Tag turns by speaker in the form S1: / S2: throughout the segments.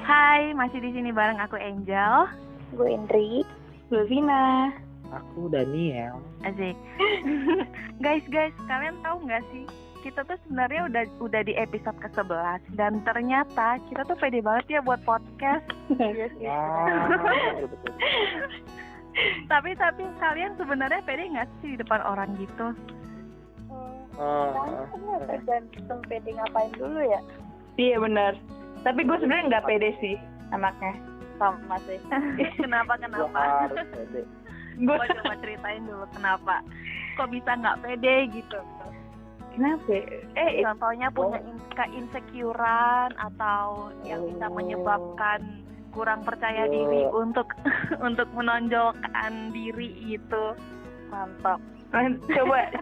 S1: Hai, masih di sini bareng aku Angel.
S2: Gue Indri. Gue Vina.
S3: Aku Daniel.
S1: Asik. Guys, kalian tahu nggak sih? Kita tuh sebenarnya udah di episode ke-11 dan ternyata kita tuh pede banget ya buat podcast.
S2: Yes.
S3: Betul.
S1: Tapi kalian sebenarnya pede nggak sih di depan orang gitu?
S2: Tergantung pede ngapain dulu ya.
S4: Iya benar. Tapi gue sebenarnya nggak pede sih anaknya.
S2: Sama sih.
S1: Kenapa?
S3: Harus pede.
S4: Gue
S1: Coba ceritain dulu kenapa. Kok bisa nggak pede gitu?
S4: kenapa?
S1: Contohnya punya keinsecurean atau yang bisa menyebabkan kurang percaya diri untuk menonjolkan diri gitu.
S2: Mantap.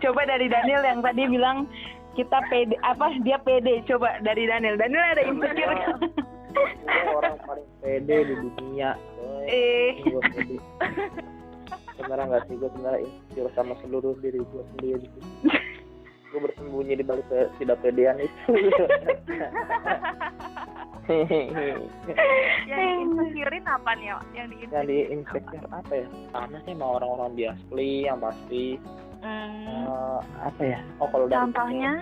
S4: Coba dari Daniel yang tadi bilang kita pede, dia pede. Coba dari Daniel ada insecure.
S3: Gue orang paling pede di dunia. Gue pede. Sebenarnya nggak sih, gue sebenarnya insecure sama seluruh diri gue sendiri. Gue bersembunyi di balik tidak pedean itu.
S1: Yang insecurein apa nih? Yang
S3: Jadi insecure apa ya? Sama sih sama orang-orang biasa yang pasti. Apa ya? Kalau dari
S1: contohnya?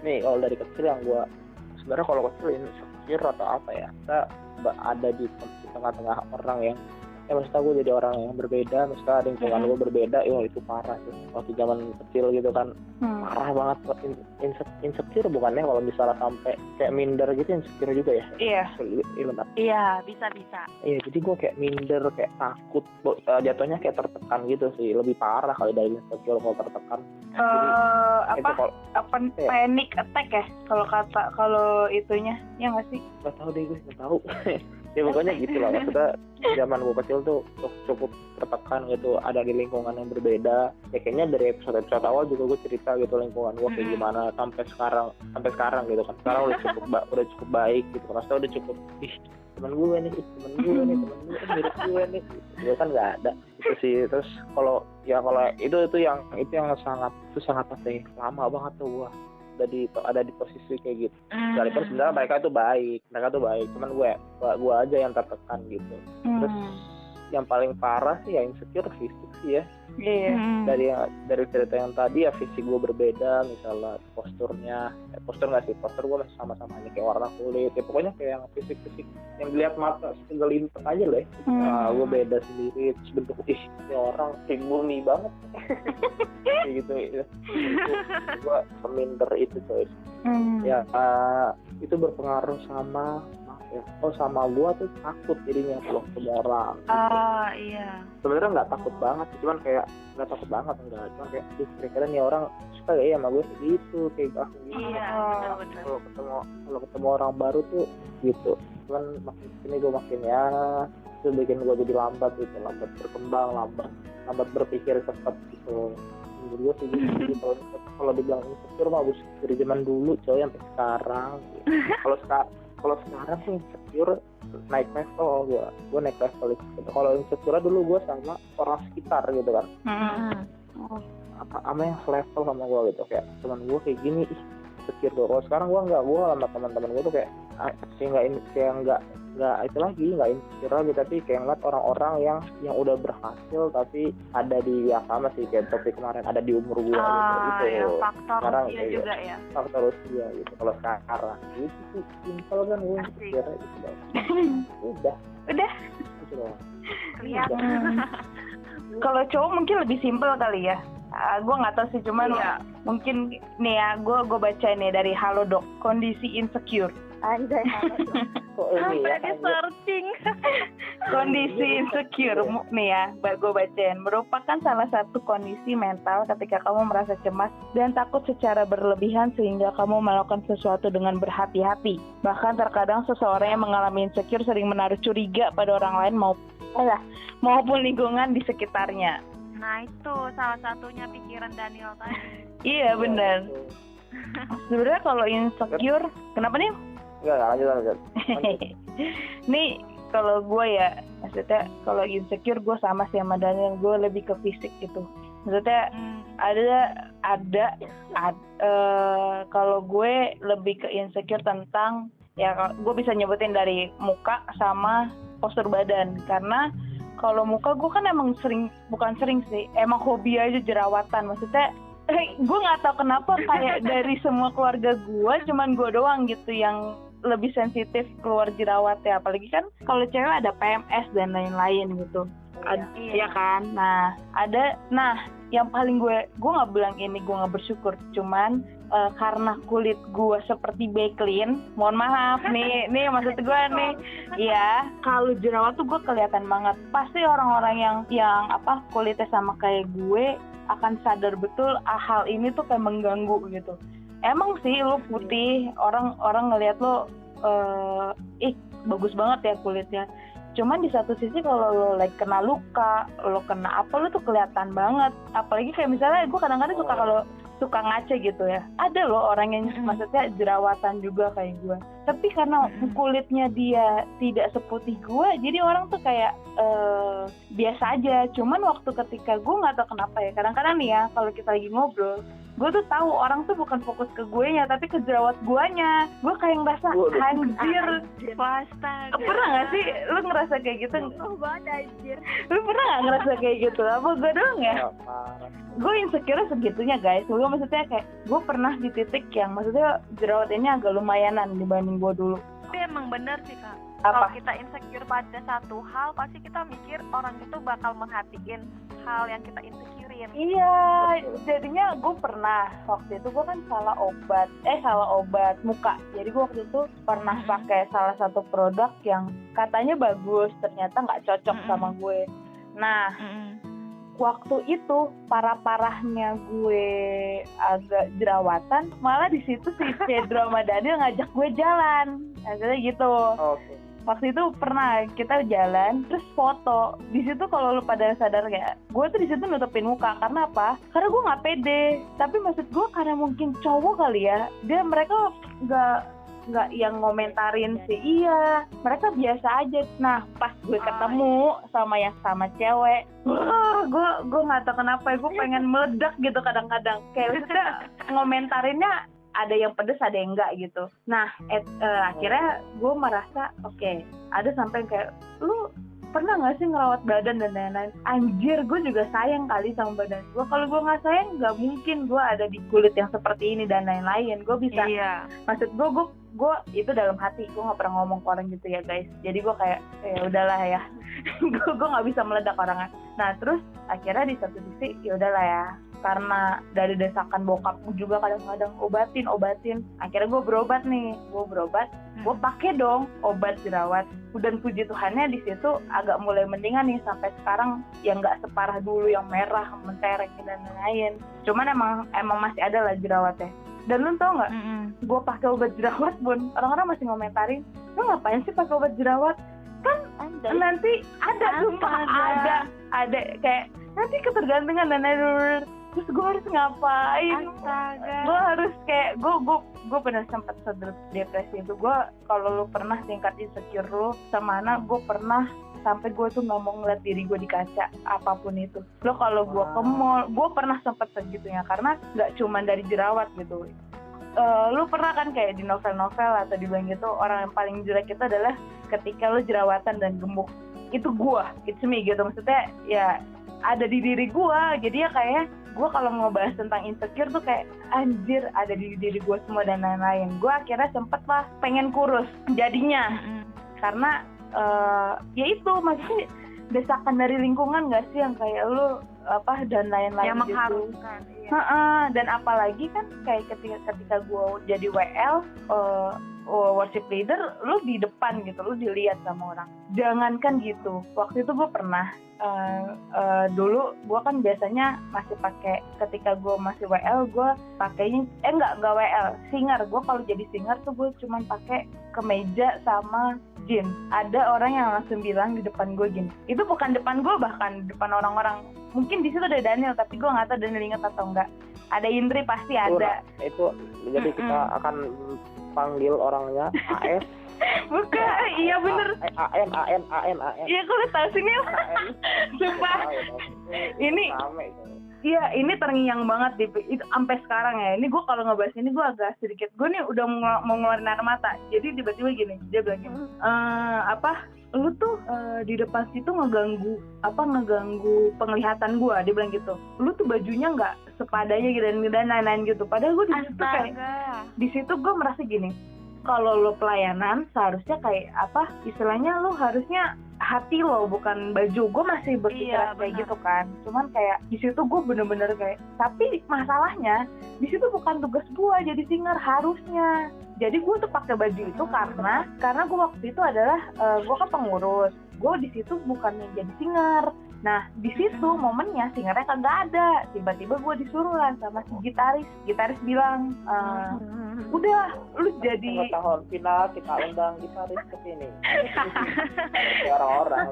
S3: Kalau dari kecil yang gue sebenarnya kalau kecil insecure atau apa ya? Kita ada di tengah-tengah orang yang maksudnya gue jadi orang yang berbeda, misalnya lingkungan gue berbeda, itu parah sih. Waktu zaman kecil gitu kan, parah banget. Insecure bukannya kalau misalnya sampai kayak minder gitu, insecure juga ya?
S4: Iya.
S1: Iya, bisa.
S3: Iya, jadi gue kayak minder, kayak takut, jatuhnya kayak tertekan gitu sih, lebih parah kali dari insecure kalau tertekan.
S4: Panic attack ya? Kalau itunya, ya nggak sih?
S3: Gak tahu deh, gue nggak tahu. Ya pokoknya gitu lah, maksudnya zaman gue kecil tuh cukup tertekan gitu, ada di lingkungan yang berbeda. Ya kayaknya dari episode awal juga gue cerita gitu lingkungan gue kayak gimana sampai sekarang gitu kan. Sekarang udah cukup baik gitu, maksudnya udah cukup temen gue nih mirip gue nih. Gue kan nggak ada itu sih. Terus kalau itu yang sangat pasti lama banget tuh gue ada di posisi kayak gitu. Sekalipun sebenarnya mereka tuh baik, cuman gue aja yang tertekan gitu. Terus yang paling parah sih ya insecure fisik sih ya. Dari cerita yang tadi ya, fisik gue berbeda, misalnya postur nggak sih, postur gue masih sama-sama aja kayak warna kulit ya, pokoknya kayak yang fisik yang dilihat mata segelintir aja lah. Gue beda sendiri, terus bentuk ini orang kayak bumi banget kayak gitu ya. Gue peminder itu coy. Ya itu berpengaruh sama sama gue tuh takut jadinya kalau ketemu orang gitu.
S1: Iya.
S3: Sebenarnya nggak takut banget, cuman kayak nggak takut banget cuman kayak kira-kira nih orang suka ya sama gue segitu, kayak aku gitu.
S1: Iya, benar.
S3: Kalau ketemu orang baru tuh gitu, cuman makin sini gue makin itu bikin gue jadi lambat berkembang, lambat berpikir cepat gitu. Menurut gue sih gitu. Kalau dibilang insecure mah dari zaman dulu coy sampai sekarang gitu. Kalau sekarang sih insecure naik level, gue naik level gitu. Kalau insecure dulu gue sama orang sekitar gitu kan. Apa yang selevel sama gue gitu, kayak teman gue kayak gini insecure gue. Kalau sekarang gue enggak, gue sama teman-teman gue tuh kayak nggak itu lagi, nggak insecure lagi, tapi kayak ngeliat orang-orang yang udah berhasil tapi ada di sama sih kayak topik kemarin, ada di umur gue gitu.
S1: Ya, faktor
S3: sekarang
S1: usia juga ya.
S3: Faktor usia gitu. Kalau sekarang gitu sih simpel kan gue insecure gitu dong. Udah gitu loh.
S1: Kelihatan.
S4: Kalau cowok mungkin lebih simpel kali ya. Gue nggak tahu sih, cuman mungkin nih ya, gue baca nih dari Halodoc, kondisi insecure.
S2: Anjay.
S1: Sampai di searching.
S4: Kondisi insecure nih ya, gue bacain, merupakan salah satu kondisi mental ketika kamu merasa cemas dan takut secara berlebihan sehingga kamu melakukan sesuatu dengan berhati-hati. Bahkan terkadang seseorang yang mengalami insecure sering menaruh curiga pada orang lain maupun lingkungan di sekitarnya.
S1: Nah itu salah satunya pikiran Daniel tadi.
S4: Iya benar. Sebenarnya kalau insecure, kenapa nih?
S3: Enggak, lanjut.
S4: Nih kalau gue ya, maksudnya kalau insecure gue sama sih sama Daniel, gue lebih ke fisik gitu. Maksudnya ada kalau gue lebih ke insecure tentang ya gue bisa nyebutin dari muka sama postur badan. Karena kalau muka gue kan emang bukan sering sih, emang hobi aja jerawatan. Maksudnya gue nggak tahu kenapa kayak dari semua keluarga gue cuman gue doang gitu yang lebih sensitif keluar jerawat ya. Apalagi kan kalau cewek ada PMS dan lain-lain gitu. Iya kan. Nah yang paling gue nggak bilang ini gue nggak bersyukur, cuman karena kulit gue seperti Backlin, mohon maaf nih maksud gue nih, ya kalau jerawat tuh gue kelihatan banget. Pasti orang-orang yang apa kulitnya sama kayak gue akan sadar betul hal ini tuh kayak mengganggu gitu. Emang sih lu putih, orang ngelihat lo bagus banget ya kulitnya. Cuman di satu sisi kalau lo kena luka, lo kena apa, lo tuh kelihatan banget. Apalagi kayak misalnya gue kadang-kadang suka ngaca gitu ya. Ada loh orang yang maksudnya jerawatan juga kayak gue. Tapi karena kulitnya dia tidak seputih gue, jadi orang tuh kayak biasa aja. Cuman waktu ketika gue nggak tahu kenapa ya, kadang-kadang nih ya kalau kita lagi ngobrol, gue tuh tahu orang tuh bukan fokus ke guenya tapi ke jerawat guanya. Gue kayak ngerasa anjir.
S1: Astaga.
S4: Pernah nggak sih lu ngerasa kayak gitu?
S2: Anjir.
S4: Lu pernah nggak ngerasa kayak gitu? Apa gue doang ya? Gue insecure segitunya guys. Gue maksudnya kayak gue pernah di titik yang maksudnya jerawat ini agak lumayanan dibanding gue dulu.
S1: Tapi emang bener sih Kak.
S4: Apa?
S1: Kalau kita insecure pada satu hal, pasti kita mikir orang itu bakal merhatiin hal yang kita insecurein.
S4: Iya, jadinya gue pernah waktu itu gue kan salah obat muka. Jadi gue waktu itu pernah pakai salah satu produk yang katanya bagus, ternyata nggak cocok sama gue. Nah, waktu itu parah-parahnya gue agak jerawatan, malah di situ si Pedro sama Daniel ngajak gue jalan, akhirnya gitu.
S3: Oke.
S4: Waktu itu pernah kita jalan terus foto. Di situ kalau lu pada sadar kayak gue tuh di situ nutupin muka karena apa? Karena gue nggak pede. Tapi maksud gue karena mungkin cowok kali ya, mereka nggak yang ngomentarin sih. Iya, mereka biasa aja. Nah pas gue ketemu sama cewek, gue nggak tahu kenapa gue pengen meledak gitu kadang-kadang. Kayak maksudnya ngomentarinnya ada yang pedes, ada yang enggak gitu. Nah, akhirnya gue merasa oke, ada sampai kayak lu pernah nggak sih ngerawat badan dan lain-lain? Anjir, gue juga sayang kali sama badan gue. Kalau gue nggak sayang, nggak mungkin gue ada di kulit yang seperti ini dan lain-lain. Gue bisa. Iya. Maksud gue itu dalam hati. Gue nggak pernah ngomong ke orang gitu ya guys. Jadi gue kayak ya udahlah ya. gue nggak bisa meledak orangnya. Nah terus akhirnya di satu sisi ya udahlah ya. Karena dari desakan bokap juga kadang-kadang obatin. Akhirnya gue berobat, gue pakai dong obat jerawat. Dan puji Tuhannya di situ agak mulai mendingan nih sampai sekarang, yang nggak separah dulu yang merah, mentereng dan lain-lain. Cuman emang masih ada lah jerawatnya. Dan lu tau nggak? Gue pakai obat jerawat pun orang-orang masih ngomentarin, lu ngapain sih pakai obat jerawat? Kan nanti ada kayak nanti ketergantungan dan lain-lain. Terus gue harus ngapain? Gue harus kayak gue pernah sempat depresi itu. Gue kalau lu pernah tingkat insecure lu sama anak, gue pernah sampai gue tuh nggak mau ngeliat diri gue di kaca apapun itu. Lo kalau gue ke mall, gue pernah sempat segitunya karena nggak cuma dari jerawat gitu. Lu pernah kan kayak di novel-novel atau di bang gitu, orang yang paling jelek itu adalah ketika lu jerawatan dan gemuk. Itu gue, it's me gitu. Maksudnya ya ada di diri gue. Jadi ya kayak gue kalau mau bahas tentang insecure tuh kayak anjir ada di diri gue semua dan lain-lain. Gue akhirnya sempet lah pengen kurus jadinya. Karena ya itu maksudnya desakan dari lingkungan gak sih yang kayak lu apa dan lain-lain
S1: yang
S4: gitu.
S1: mengharuskan.
S4: Dan apalagi kan kayak ketika gue jadi WL worship leader, lu di depan gitu, lu dilihat sama orang. Jangankan gitu, waktu itu gue pernah dulu gue kan biasanya masih pakai, ketika gue masih WL gue pakainya enggak WL, singer. Gue kalau jadi singer tuh gue cuman pakai kemeja sama jeans. Ada orang yang langsung bilang di depan gue gini, itu bukan depan gue, bahkan depan orang-orang. Mungkin di situ ada Daniel, tapi gue nggak tahu Daniel ingat atau enggak. Ada Indri pasti ada.
S3: Itu jadi kita akan panggil orangnya AS.
S4: Bukan, iya bener.
S3: AN.
S4: Iya, kalau tahu sini, sumpah. Ini Iya, ini terngiang banget itu sampai sekarang ya. Ini gue kalau ngebahas ini gue agak sedikit, gue nih udah mau ngeluarin air mata. Jadi tiba-tiba gini, dia bilang gini, lu tuh di depan situ ngeganggu penglihatan gue, dia bilang gitu. Lu tuh bajunya nggak sepadanya gitu dan lain-lain gitu. Padahal gue di situ kayak, di situ gue merasa gini, kalau lo pelayanan seharusnya kayak apa? Istilahnya lo harusnya hati lo bukan baju. Gue masih berpikiran kayak gitu kan. Cuman kayak di situ gue bener-bener kayak, tapi masalahnya di situ bukan tugas gue jadi singer harusnya. Jadi gue tuh pakai baju itu karena gue waktu itu adalah gue kan pengurus. Gue di situ bukannya jadi singer. Nah di situ momennya singernya kan nggak ada. Tiba-tiba gue disuruh lah sama si gitaris bilang, udah lu jadi
S3: tahun final kita undang gitaris ke sini. orang-orang.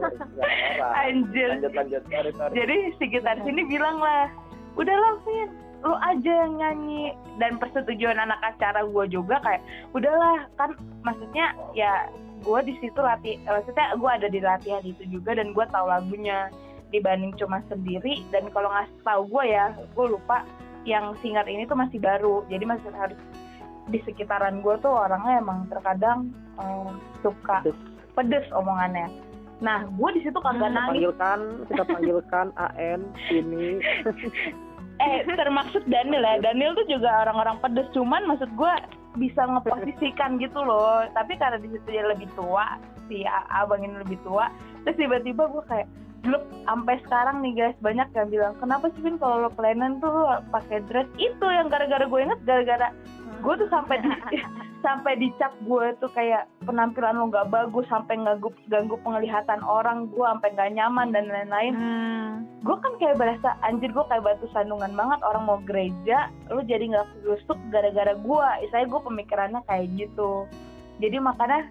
S4: Anjir.
S3: Lanjut. Sorry.
S4: Jadi si gitaris ini bilang lah, udahlah Vin, lu aja yang nyanyi. Dan persetujuan anak acara gue juga kayak, udahlah kan maksudnya ya gue di situ maksudnya gue ada di latihan itu juga dan gue tahu lagunya dibanding cuma sendiri. Dan kalau ngasih tahu gue ya, gue lupa yang singer ini tuh masih baru, jadi masih harus di sekitaran gue tuh orangnya emang terkadang suka pedes omongannya. Nah gue di situ kagak nangis.
S3: Kita panggilkan AN sini.
S4: Termaksud Daniel ya. Daniel tuh juga orang-orang pedes, cuman maksud gue bisa ngeposisikan gitu loh. Tapi karena di situ dia lebih tua, si abang ini lebih tua, terus tiba-tiba gue kayak, dulu sampai sekarang nih guys banyak yang bilang, kenapa sih Vin kalau lo pelayanan tuh lo pakai dress? Itu yang gara-gara gue inget, gara-gara gue tuh sampai dicap gue tuh kayak penampilan lo nggak bagus, sampai ganggu penglihatan orang, gue sampai nggak nyaman dan lain-lain. Gue kan kayak berasa anjir, gue kayak batu sandungan banget, orang mau gereja lo jadi nggak kegusuk gara-gara gue. Istilahnya gue pemikirannya kayak gitu. Jadi makanya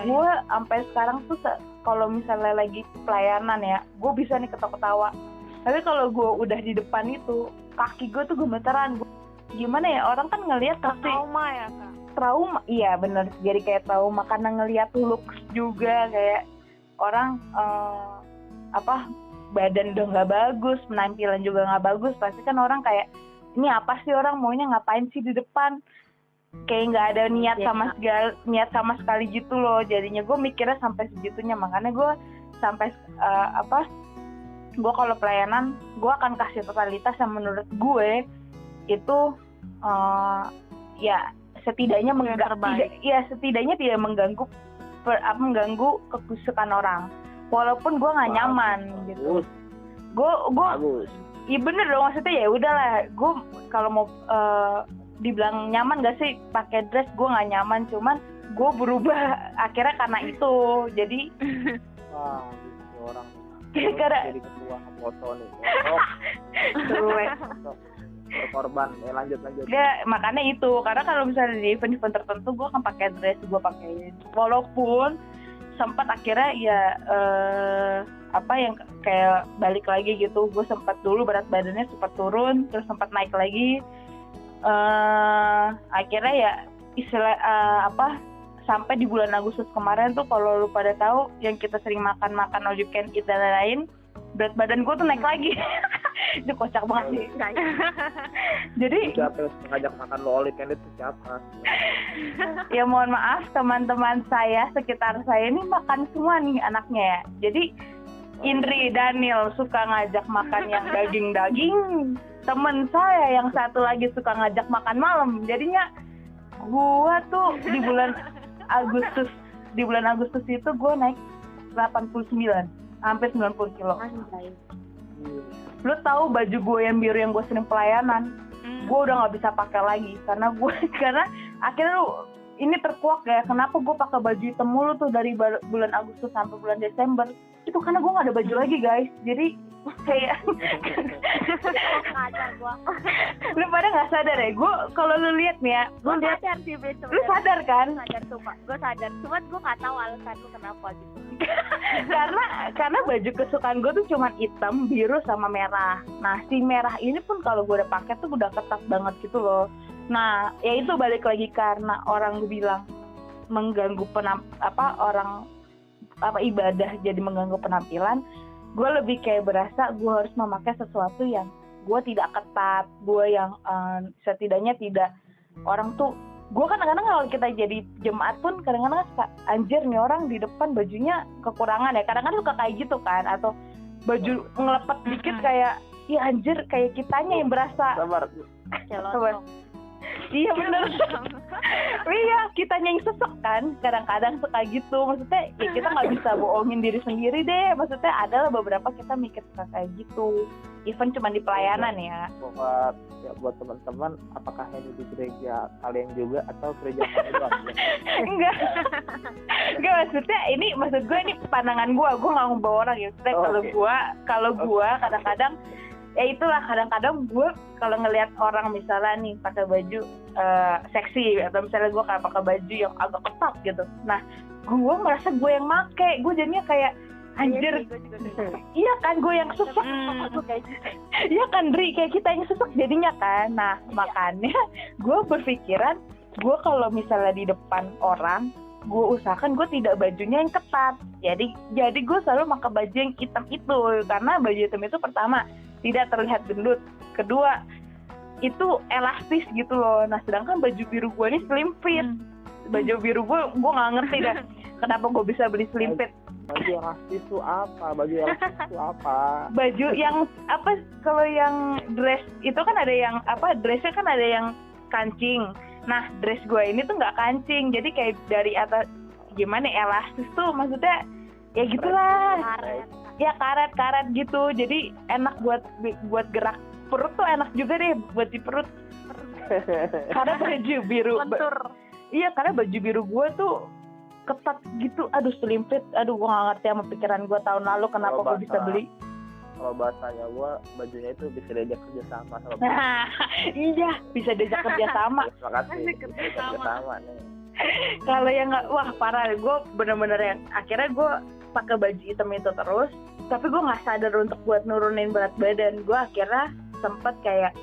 S4: gue sampai sekarang tuh kalau misalnya lagi pelayanan ya, gue bisa nih ketawa-ketawa. Tapi kalau gue udah di depan itu, kaki gue tuh gemeteran. Gimana ya, orang kan ngelihat pasti
S2: trauma ya Kak?
S4: Trauma, iya bener. Jadi kayak trauma karena ngelihat looks juga, kayak orang badan udah nggak bagus, penampilan juga nggak bagus. Pasti kan orang kayak, ini apa sih orang maunya ngapain sih di depan? Kayak nggak ada niat sama sekali gitu loh. Jadinya gue mikirnya sampai segitunya. Makanya gue sampai gue kalau pelayanan gue akan kasih totalitas yang menurut gue itu ya setidaknya setidaknya tidak mengganggu kekusukan orang, walaupun gue nggak nyaman gitu. Gue iya bener dong, maksudnya ya udahlah. Gue kalau mau dibilang nyaman gak sih pakai dress, gue nggak nyaman, cuman gue berubah akhirnya karena itu. Jadi
S3: gitu orang
S4: gara-gara
S3: jadi ketua foto nih. Korban. Lanjut.
S4: Ya makanya itu, karena kalau misalnya di event-event tertentu gue akan pakai dress, gue pakai, walaupun sempat akhirnya ya yang kayak balik lagi gitu. Gue sempat dulu berat badannya sempat turun, terus sempat naik lagi. Akhirnya ya sampai di bulan Agustus kemarin tuh, kalau lu pada tahu yang kita sering makan all you can eat dan lain-lain, berat badan gue tuh naik lagi. Itu kocak banget sih. Jadi
S3: siapa yang ngajak makan lo all you can eat itu siapa?
S4: Ya mohon maaf teman-teman saya sekitar saya ini makan semua nih anaknya ya. Jadi Indri, Daniel suka ngajak makan yang daging-daging. Temen saya yang satu lagi suka ngajak makan malam. Jadinya gua tuh di bulan Agustus itu gua naik 89, hampir 90 kilo. Lu tahu baju gue yang biru yang gue sering pelayanan, gue udah nggak bisa pakai lagi karena akhirnya ini terkuak ya, kenapa gue pakai baju hitam mulu tuh dari bulan Agustus sampai bulan Desember. Itu karena gue nggak ada baju lagi guys. Jadi kayak lu pada nggak sadar ya, gue kalau lu lihat nih ya,
S2: gue sadar sih
S4: lu sadar kan?
S2: Sadar sumpah, gue sadar, cuman gue nggak tahu alasan lu kenapa gitu.
S4: karena baju kesukaan gue tuh cuma hitam, biru sama merah. Nah si merah ini pun kalau gue udah pakai tuh udah ketat banget gitu loh. Nah ya itu balik lagi karena orang bilang mengganggu ibadah jadi mengganggu penampilan. Gue lebih kayak berasa gue harus memakai sesuatu yang gue tidak ketat, gue yang setidaknya tidak orang tuh, gue kadang-kadang kalau kita jadi jemaat pun kadang-kadang suka anjir nih orang di depan bajunya kekurangan ya, kadang-kadang suka kayak gitu kan, atau baju ngelepet dikit kayak iya anjir kayak kitanya yang berasa
S3: Sabar.
S4: iya bener iya kitanya yang sesek kan, kadang-kadang suka gitu, maksudnya ya kita nggak bisa bohongin diri sendiri deh, maksudnya adalah beberapa kita mikir suka kayak gitu, even cuma di pelayanan ya.
S3: Buat teman-teman, apakah ini di gereja kalian juga atau gereja kalian doang?
S4: enggak maksudnya ini, maksud gue ini pandangan gue nggak ngebawa orang ya, maksudnya kalau gue kadang-kadang ya itulah, kadang-kadang gue kalau ngelihat orang misalnya nih pakai baju seksi, atau misalnya gue kayak pakai baju yang agak ketat gitu, nah gue merasa gue yang make, gue jadinya kayak anjir, iya kan gue yang sesek, iya kan Dri, kayak kita yang sesek jadinya kan. Nah makanya gue berpikiran, gue kalau misalnya di depan orang, gue usahakan gue tidak bajunya yang ketat, jadi gue selalu pakai baju yang hitam itu, karena baju hitam itu pertama tidak terlihat gendut, kedua itu elastis gitu loh. Nah sedangkan baju biru gue ini slim fit, baju biru gue nggak ngerti dah kenapa gue bisa beli slim fit.
S3: Baju elastis itu apa? Baju
S4: yang apa, kalau yang dress itu kan ada yang apa, dressnya kan ada yang kancing. Nah dress gue ini tuh nggak kancing, jadi kayak dari atas gimana elastis tuh, maksudnya ya gitulah, ya karet gitu, jadi enak buat gerak perut tuh, enak juga deh buat di perut. Karena baju biru, iya karena baju biru gue tuh ketat gitu, aduh slim fit, aduh gue nggak ngerti sama pikiran gue tahun lalu kenapa gue bisa beli.
S3: Kalau bahasanya gue, bajunya itu bisa diajak kerjasama sama.
S4: Iya bisa diajak kerjasama.
S3: Terima kasih. Kerjasama nih.
S4: Kalau yang nggak, wah parah, gue bener-bener yang akhirnya gue pakai baju hitam itu terus, tapi gue nggak sadar untuk buat nurunin berat badan. Gue akhirnya sempet kayak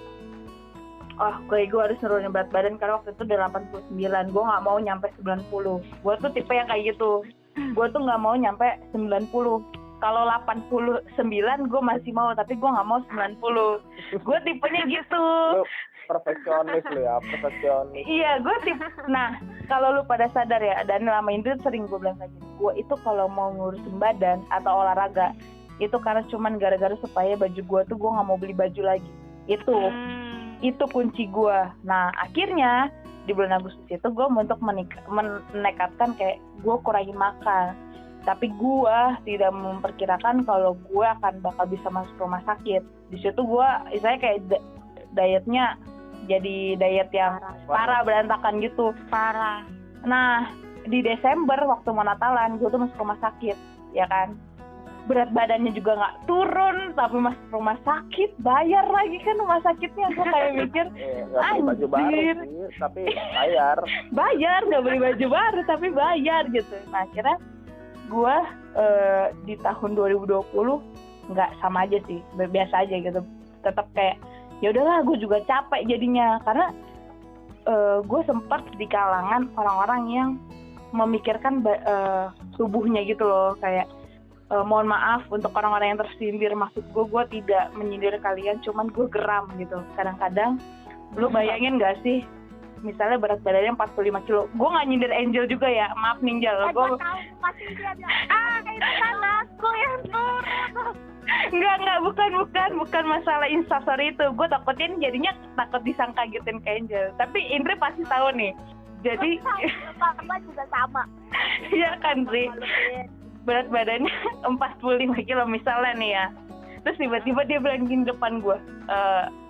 S4: gue harus nurunin berat badan karena waktu itu udah 89, gue nggak mau nyampe 90. Gue tuh tipe yang kayak gitu, gue tuh nggak mau nyampe 90. Kalau 89 gue masih mau, tapi gue nggak mau 90. Gue tipenya gitu.
S3: Lu perfeksionis lu ya, perfeksionis.
S4: Iya, gue tipe. Nah, kalau lu pada sadar ya, dan lama itu sering gue bilang kayak gini, gue itu kalau mau ngurusin badan atau olahraga itu karena cuman gara-gara supaya baju gue tuh gue nggak mau beli baju lagi. Itu kunci gue. Nah akhirnya di bulan Agustus itu gue untuk menekatkan kayak gue kurangin makan, tapi gue tidak memperkirakan kalau gue akan bakal bisa masuk rumah sakit. Di situ gue istilahnya kayak dietnya jadi diet yang parah, berantakan gitu, parah. Nah di Desember waktu mau Natalan gue tuh masuk rumah sakit, ya kan, berat badannya juga nggak turun, tapi masuk rumah sakit, bayar lagi kan rumah sakitnya. Gue kayak mikir
S3: nggak beli baju baru sih, tapi bayar nggak
S4: beli baju baru tapi bayar gitu. Nah akhirnya gue di tahun 2020 nggak, sama aja sih, biasa aja gitu, tetap kayak ya udahlah, gue juga capek jadinya, karena gue sempat di kalangan orang-orang yang memikirkan tubuhnya gitu loh, kayak mohon maaf untuk orang-orang yang tersindir, maksud gue tidak menyindir kalian, cuman gue geram gitu. Kadang-kadang lu bayangin gak sih, misalnya berat badannya 45 kilo, gue gak nyindir Angel juga ya, maaf Ninjal. Gue
S2: tahu pasti dia bilang, itu kan aku yang turun.
S4: Enggak, bukan masalah instastory itu. Gue takutin jadinya takut disangka gituin ke Angel. Tapi Indri pasti tahu nih. Jadi
S2: Papa juga sama.
S4: Iya kan Dri, berat badannya 45 kilo misalnya nih ya. Terus tiba-tiba dia bilang gini depan gue,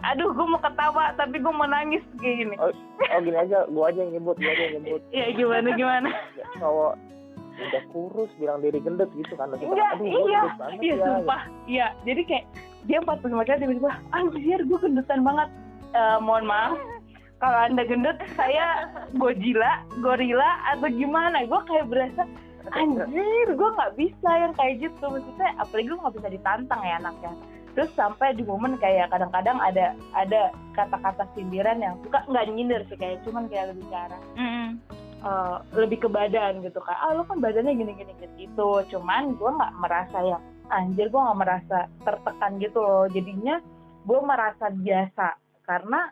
S4: aduh gue mau ketawa tapi gue mau nangis kayak gini.
S3: Oh gini aja, gue aja yang nyebut.
S4: Iya gimana?
S3: Cowok udah kurus bilang diri gendut gitu kan.
S4: Enggak, iya sumpah. Iya, jadi kayak dia 45 kilo tiba-tiba, anjir gue gendutan banget. Mohon maaf, kalau anda gendut saya gorila atau gimana? Gue kayak berasa anjir, gue nggak bisa yang kayak gitu, maksudnya apalagi gue nggak bisa ditantang ya anaknya. Terus sampai di momen kayak kadang-kadang ada kata-kata sindiran yang bukan nggak nyindir sih, kayak cuman kayak lebih cara lebih ke badan gitu, kayak lo kan badannya gini gitu. Cuman gue nggak merasa yang anjir, gue nggak merasa tertekan gitu loh. Jadinya gue merasa biasa karena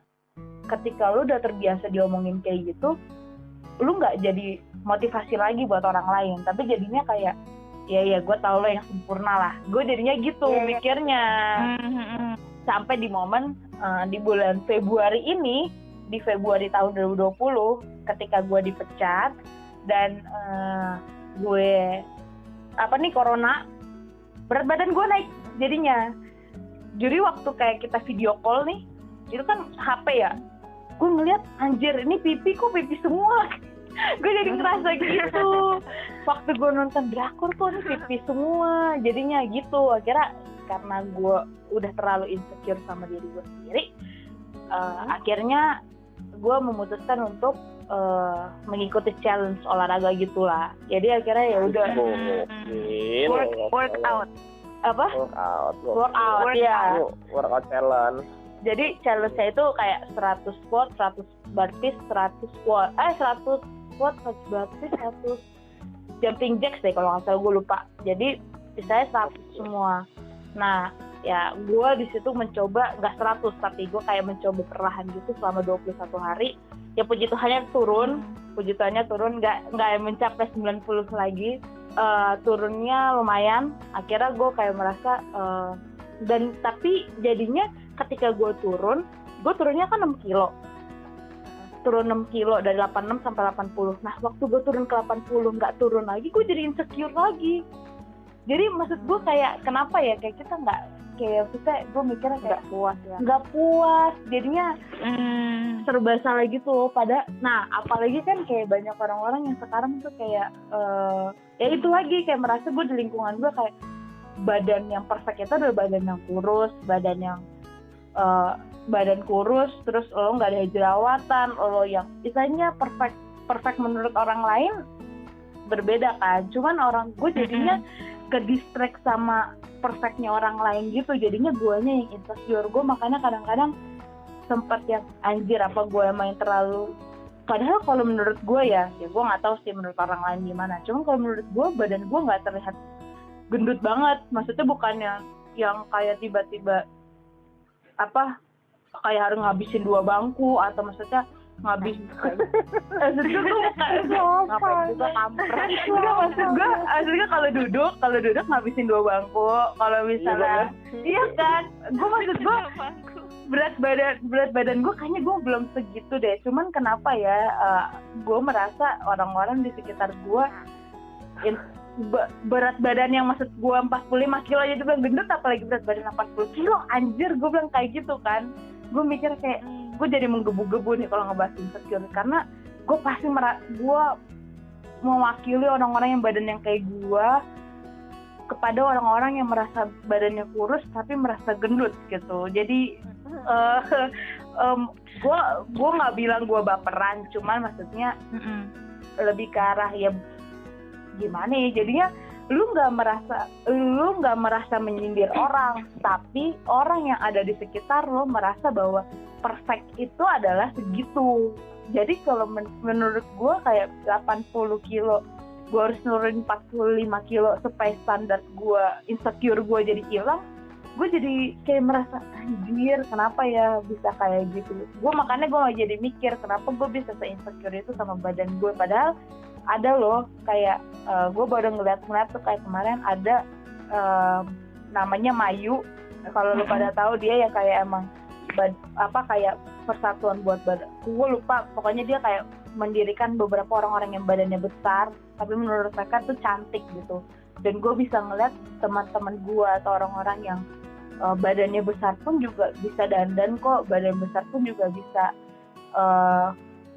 S4: ketika lu udah terbiasa diomongin kayak gitu, lu nggak jadi motivasi lagi buat orang lain, tapi jadinya kayak ya gue tau lo yang sempurna lah, gue jadinya gitu mikirnya. Sampai di momen di bulan Februari ini, di Februari tahun 2020 ketika gue dipecat dan gue corona, berat badan gue naik jadinya. Jadi waktu kayak kita video call nih, itu kan HP ya, gue ngeliat anjir ini pipi kok pipi semua. Gue jadi ngerasa gitu. Waktu gue nonton drakor tuh ini pipi semua, jadinya gitu. Akhirnya karena gue udah terlalu insecure sama diri gue sendiri, akhirnya gue memutuskan untuk mengikuti challenge olahraga gitulah. Jadi akhirnya ya udah
S1: workout
S4: ya.
S3: Workout challenge.
S4: Jadi challenge-nya itu kayak 100 squat, 100 burpees, 100 squat, 100 squat, 100 burpees, 100 jumping jacks deh kalau nggak salah, gue lupa. Jadi sisanya 100 semua. Nah, ya gue di situ mencoba nggak 100, tapi gue kayak mencoba perlahan gitu selama 21 hari. Ya puji Tuhannya turun, nggak mencapai 90 lagi. Turunnya lumayan. Akhirnya gue kayak merasa dan tapi jadinya ketika gue turunnya kan 6 kilo. Turun 6 kilo dari 86 sampai 80. Nah, waktu gue turun ke 80 nggak turun lagi, gue jadi insecure lagi. Jadi maksud gue kayak kenapa ya, kayak kita nggak, kayak kita, gue mikirnya kayak nggak puas, jadinya serba salah gitu. Nah apalagi kan kayak banyak orang-orang yang sekarang tuh kayak ya itu lagi, kayak merasa gue di lingkungan gue kayak badan yang perfect itu adalah badan yang kurus, badan kurus, terus lo nggak ada jerawatan, lo yang istilahnya perfect menurut orang lain berbeda kan. Cuman orang gue jadinya ke distract sama perfectnya orang lain gitu, jadinya guanya yang insecure. Gue makanya kadang-kadang sempat yang anjir apa gue emang terlalu, padahal kalau menurut gue ya gue nggak tahu sih menurut orang lain gimana, cuman kalau menurut gue badan gue nggak terlihat gendut banget. Maksudnya bukannya yang kayak tiba-tiba kayak harus ngabisin 2 bangku, atau maksudnya ngabisin itu tuh ngapain juga kampret. Maksudnya kalau duduk ngabisin 2 bangku. Kalau misalnya iya kan, gue maksud gue berat badan gue kayaknya gue belum segitu deh. Cuman kenapa ya gue merasa orang-orang di sekitar gue berat badan yang maksud gue 45 kilo aja bilang gendut, apalagi berat badan 80 kilo, anjir gue bilang kayak gitu kan. Gue mikir kayak gue jadi menggebu-gebu nih kalau ngebahas insecure, karena gue pasti gue mewakili orang-orang yang badan yang kayak gue kepada orang-orang yang merasa badannya kurus tapi merasa gendut gitu. Jadi gue nggak bilang gue baperan, cuman maksudnya lebih ke arah ya gimana ya, jadinya lu nggak merasa menyindir orang, tapi orang yang ada di sekitar lu merasa bahwa perfect itu adalah segitu. Jadi kalau menurut gue kayak 80 kilo gue harus nurunin 45 kilo supaya standar gue, insecure gue jadi hilang. Gue jadi kayak merasa anjir kenapa ya bisa kayak gitu. Makanya gue gak jadi mikir kenapa gue bisa se-insecure itu sama badan gue. Padahal ada loh kayak gue baru ngeliat tuh kayak kemarin ada namanya Mayu, kalau lu pada tahu dia yang kayak emang kayak persatuan buat badan, gue lupa, pokoknya dia kayak mendirikan beberapa orang-orang yang badannya besar tapi menurut mereka tuh cantik gitu. Dan gue bisa ngeliat teman-teman gue atau orang-orang yang badannya besar pun juga bisa dandan kok, badan besar pun juga bisa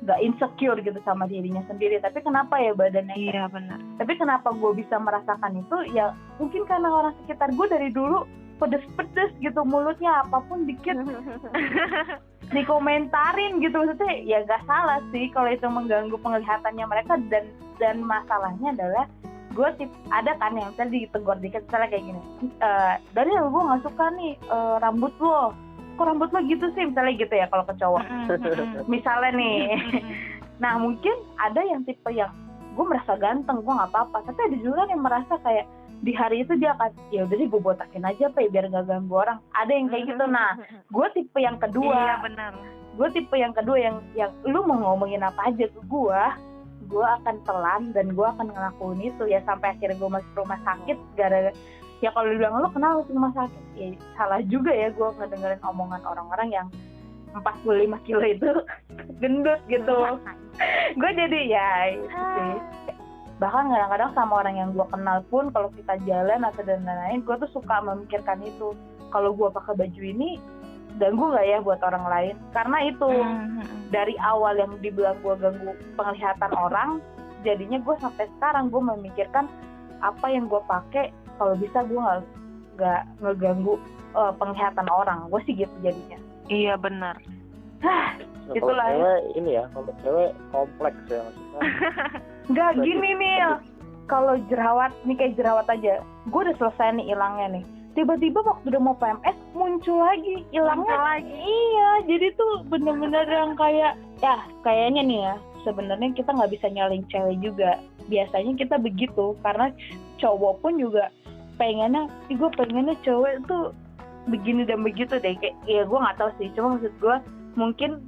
S4: gak insecure gitu sama dirinya sendiri. Tapi kenapa ya badannya?
S1: Iya benar. Tapi
S4: kenapa gue bisa merasakan itu? Ya mungkin karena orang sekitar gue dari dulu pedes-pedes gitu, mulutnya apapun dikit dikomentarin gitu. Maksudnya ya gak salah sih kalau itu mengganggu penglihatannya mereka. Dan masalahnya adalah gue ada kan yang tadi ditegur dikit misalnya kayak gini, dari gue gak suka nih rambut lo, kok rambut lo gitu sih misalnya gitu ya kalau ke cowok misalnya nih. Nah mungkin ada yang tipe yang gue merasa ganteng gue nggak apa-apa, tapi ada juga yang merasa kayak di hari itu dia akan ya udah sih gue botakin aja Pe biar gak ganggu orang. Ada yang kayak gitu. Nah gue tipe yang kedua.
S1: Iya benar.
S4: Gue tipe yang kedua yang lu mau ngomongin apa aja ke gue akan telan dan gue akan ngelakuin itu ya sampai akhirnya gue masuk rumah sakit gara-gara ya kalau lu bilang lu kenapa masuk rumah sakit ya salah juga ya gue ngedengerin omongan orang-orang yang 45 kilo itu gendut gitu. Gue jadi ya itu sih. Bahkan kadang-kadang sama orang yang gue kenal pun kalau kita jalan atau dan lain-lain gue tuh suka memikirkan itu kalau gue pakai baju ini ganggu gak ya buat orang lain karena itu dari awal yang dibilang gue ganggu penglihatan orang jadinya gue sampai sekarang gue memikirkan apa yang gue pakai kalau bisa gue nggak ngeganggu penglihatan orang. Gue sih gitu jadinya.
S1: Iya benar.
S4: Itulah
S3: kalau cewek ini ya kalau cewek kompleks ya maksudnya.
S4: Nggak gini nih kalau jerawat nih kayak jerawat aja gue udah selesai nih hilangnya nih tiba-tiba waktu udah mau PMS muncul lagi hilangnya iya jadi tuh bener-bener yang kayak ya kayaknya nih ya sebenarnya kita nggak bisa nyalain cewek juga biasanya kita begitu karena cowok pun juga pengennya gue pengennya cowok tuh begini dan begitu deh kayak ya gue nggak tahu sih cuma maksud gue mungkin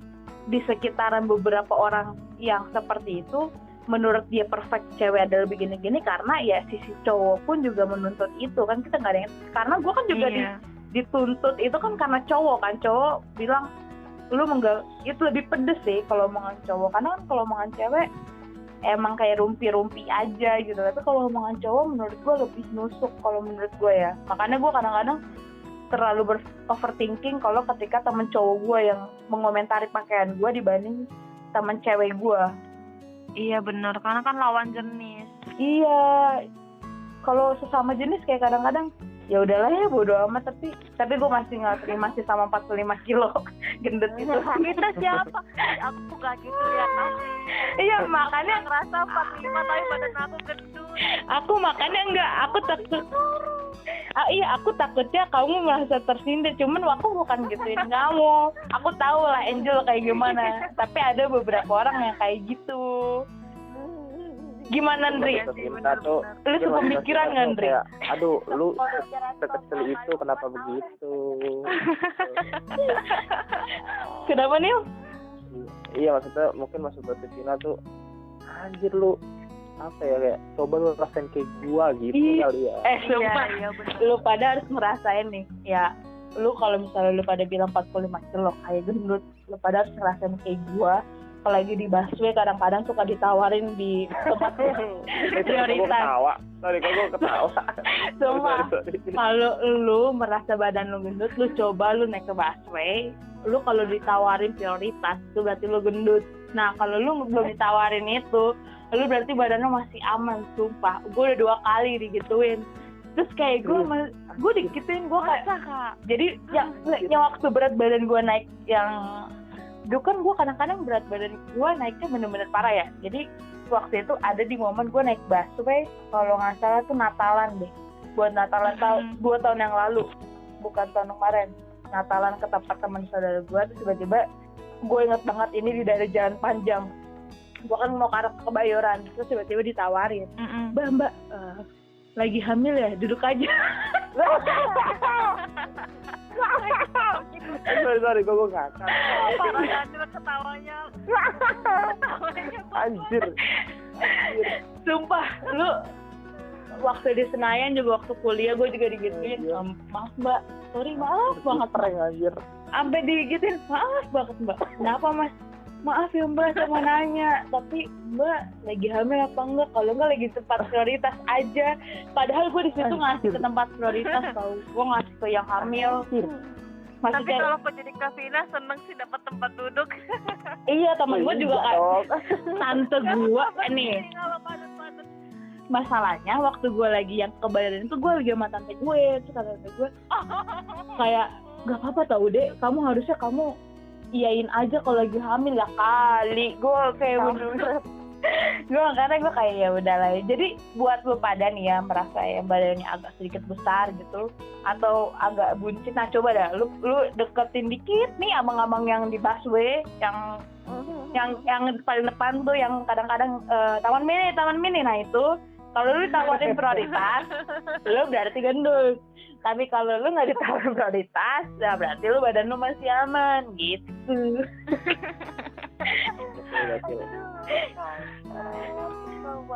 S4: di sekitaran beberapa orang yang seperti itu menurut dia perfect cewek adalah begini-gini karena ya sisi cowok pun juga menuntut itu kan kita nggak ada yang karena gue kan juga dituntut itu kan karena cowok bilang lu itu lebih pedes sih kalau omongan cowok karena kan kalau omongan cewek emang kayak rumpi-rumpi aja gitu tapi kalau omongan cowok menurut gue lebih nusuk kalau menurut gue ya makanya gue kadang-kadang terlalu overthinking kalau ketika temen cowok gue yang mengomentari pakaian gue dibanding temen cewek gue.
S1: Iya benar, karena kan lawan jenis.
S4: Iya, kalau sesama jenis kayak kadang-kadang ya udahlah ya bodo amat tapi gue masih nggak terima sih sama 45 kilo gendut itu.
S1: Kita siapa? Aku gak gitu ya.
S4: Iya makanya
S1: ngerasa 45 tapi badan aku gendut.
S4: Aku makanya enggak, aku takut. Aku takutnya kamu merasa tersindir, cuman aku bukan gituin kamu. Aku tahu lah Angel kayak gimana, tapi ada beberapa orang yang kayak gitu. Gimana Ndri? Lu sepemikiran nggak Ndri?
S3: Aduh, lu sekecil itu kenapa begitu?
S4: Kenapa nih?
S3: Iya maksudnya mungkin maksud Tina tuh anjir lu apa ya kayak coba lu rasain kayak gua gitu kali ya.
S4: Sumpah iya, lu pada harus ngerasain nih ya lu kalau misalnya lu pada bilang 45 kilo kayak gendut lu pada harus ngerasain kayak gua apalagi di busway kadang-kadang suka ditawarin di tempat prioritas.
S3: Sorry kok gua ketawa.
S4: Sumpah kalau lu merasa badan lu gendut lu coba lu naik ke busway lu kalau ditawarin prioritas itu berarti lu gendut. Nah kalau lu belum ditawarin itu lu berarti badan lu masih aman. Sumpah gue udah 2 kali digituin terus kayak gue digituin gue kayak jadi yang waktu berat badan gue naik yang dulu kan gue kadang-kadang berat badan gue naiknya bener-bener parah ya jadi waktu itu ada di momen gue naik busway kalau nggak salah tuh Natalan deh buat Natalan 2 tahun yang lalu bukan tahun kemarin Natalan ke tempat teman saudara gue terus tiba-tiba gue inget banget ini di daerah Jalan Panjang gue kan mau ke arah Kebayoran terus tiba-tiba ditawarin mbak lagi hamil ya duduk aja.
S3: sorry gue ngakak
S1: parah anjir ketawanya
S3: anjir
S4: sumpah lu waktu di Senayan juga waktu kuliah gue juga digituin maaf mbak sorry maaf banget
S3: prank anjir
S4: sampai digituin maaf banget mbak kenapa mas maaf ya mbak sama nanya tapi mbak lagi hamil apa enggak kalau enggak lagi tempat prioritas aja padahal gue di situ ngasih ke tempat prioritas tau gue ngasih ke yang hamil.
S1: Tapi kalau penyidik Kavina seneng sih dapat tempat duduk.
S4: Iya teman gue juga tante gue nih masalahnya waktu gue lagi yang Kebayoran itu gue lagi sama tante gue terus tante gue kayak gak apa-apa tau deh kamu harusnya kamu iyain aja kalau lagi hamil ya kali gue kayak bener-bener gue karena gue kayak ya udahlah jadi buat lu pada nih ya merasa yang badannya agak sedikit besar gitu atau agak buncit nah coba dah lu deketin dikit nih abang-abang yang di busway yang paling depan tuh yang kadang-kadang taman mini nah itu Kalau lu ditawarin prioritas, lu berarti gendut. Tapi kalau lu nggak ditawarin prioritas, ya berarti lu badan lu masih aman gitu.
S3: Betul.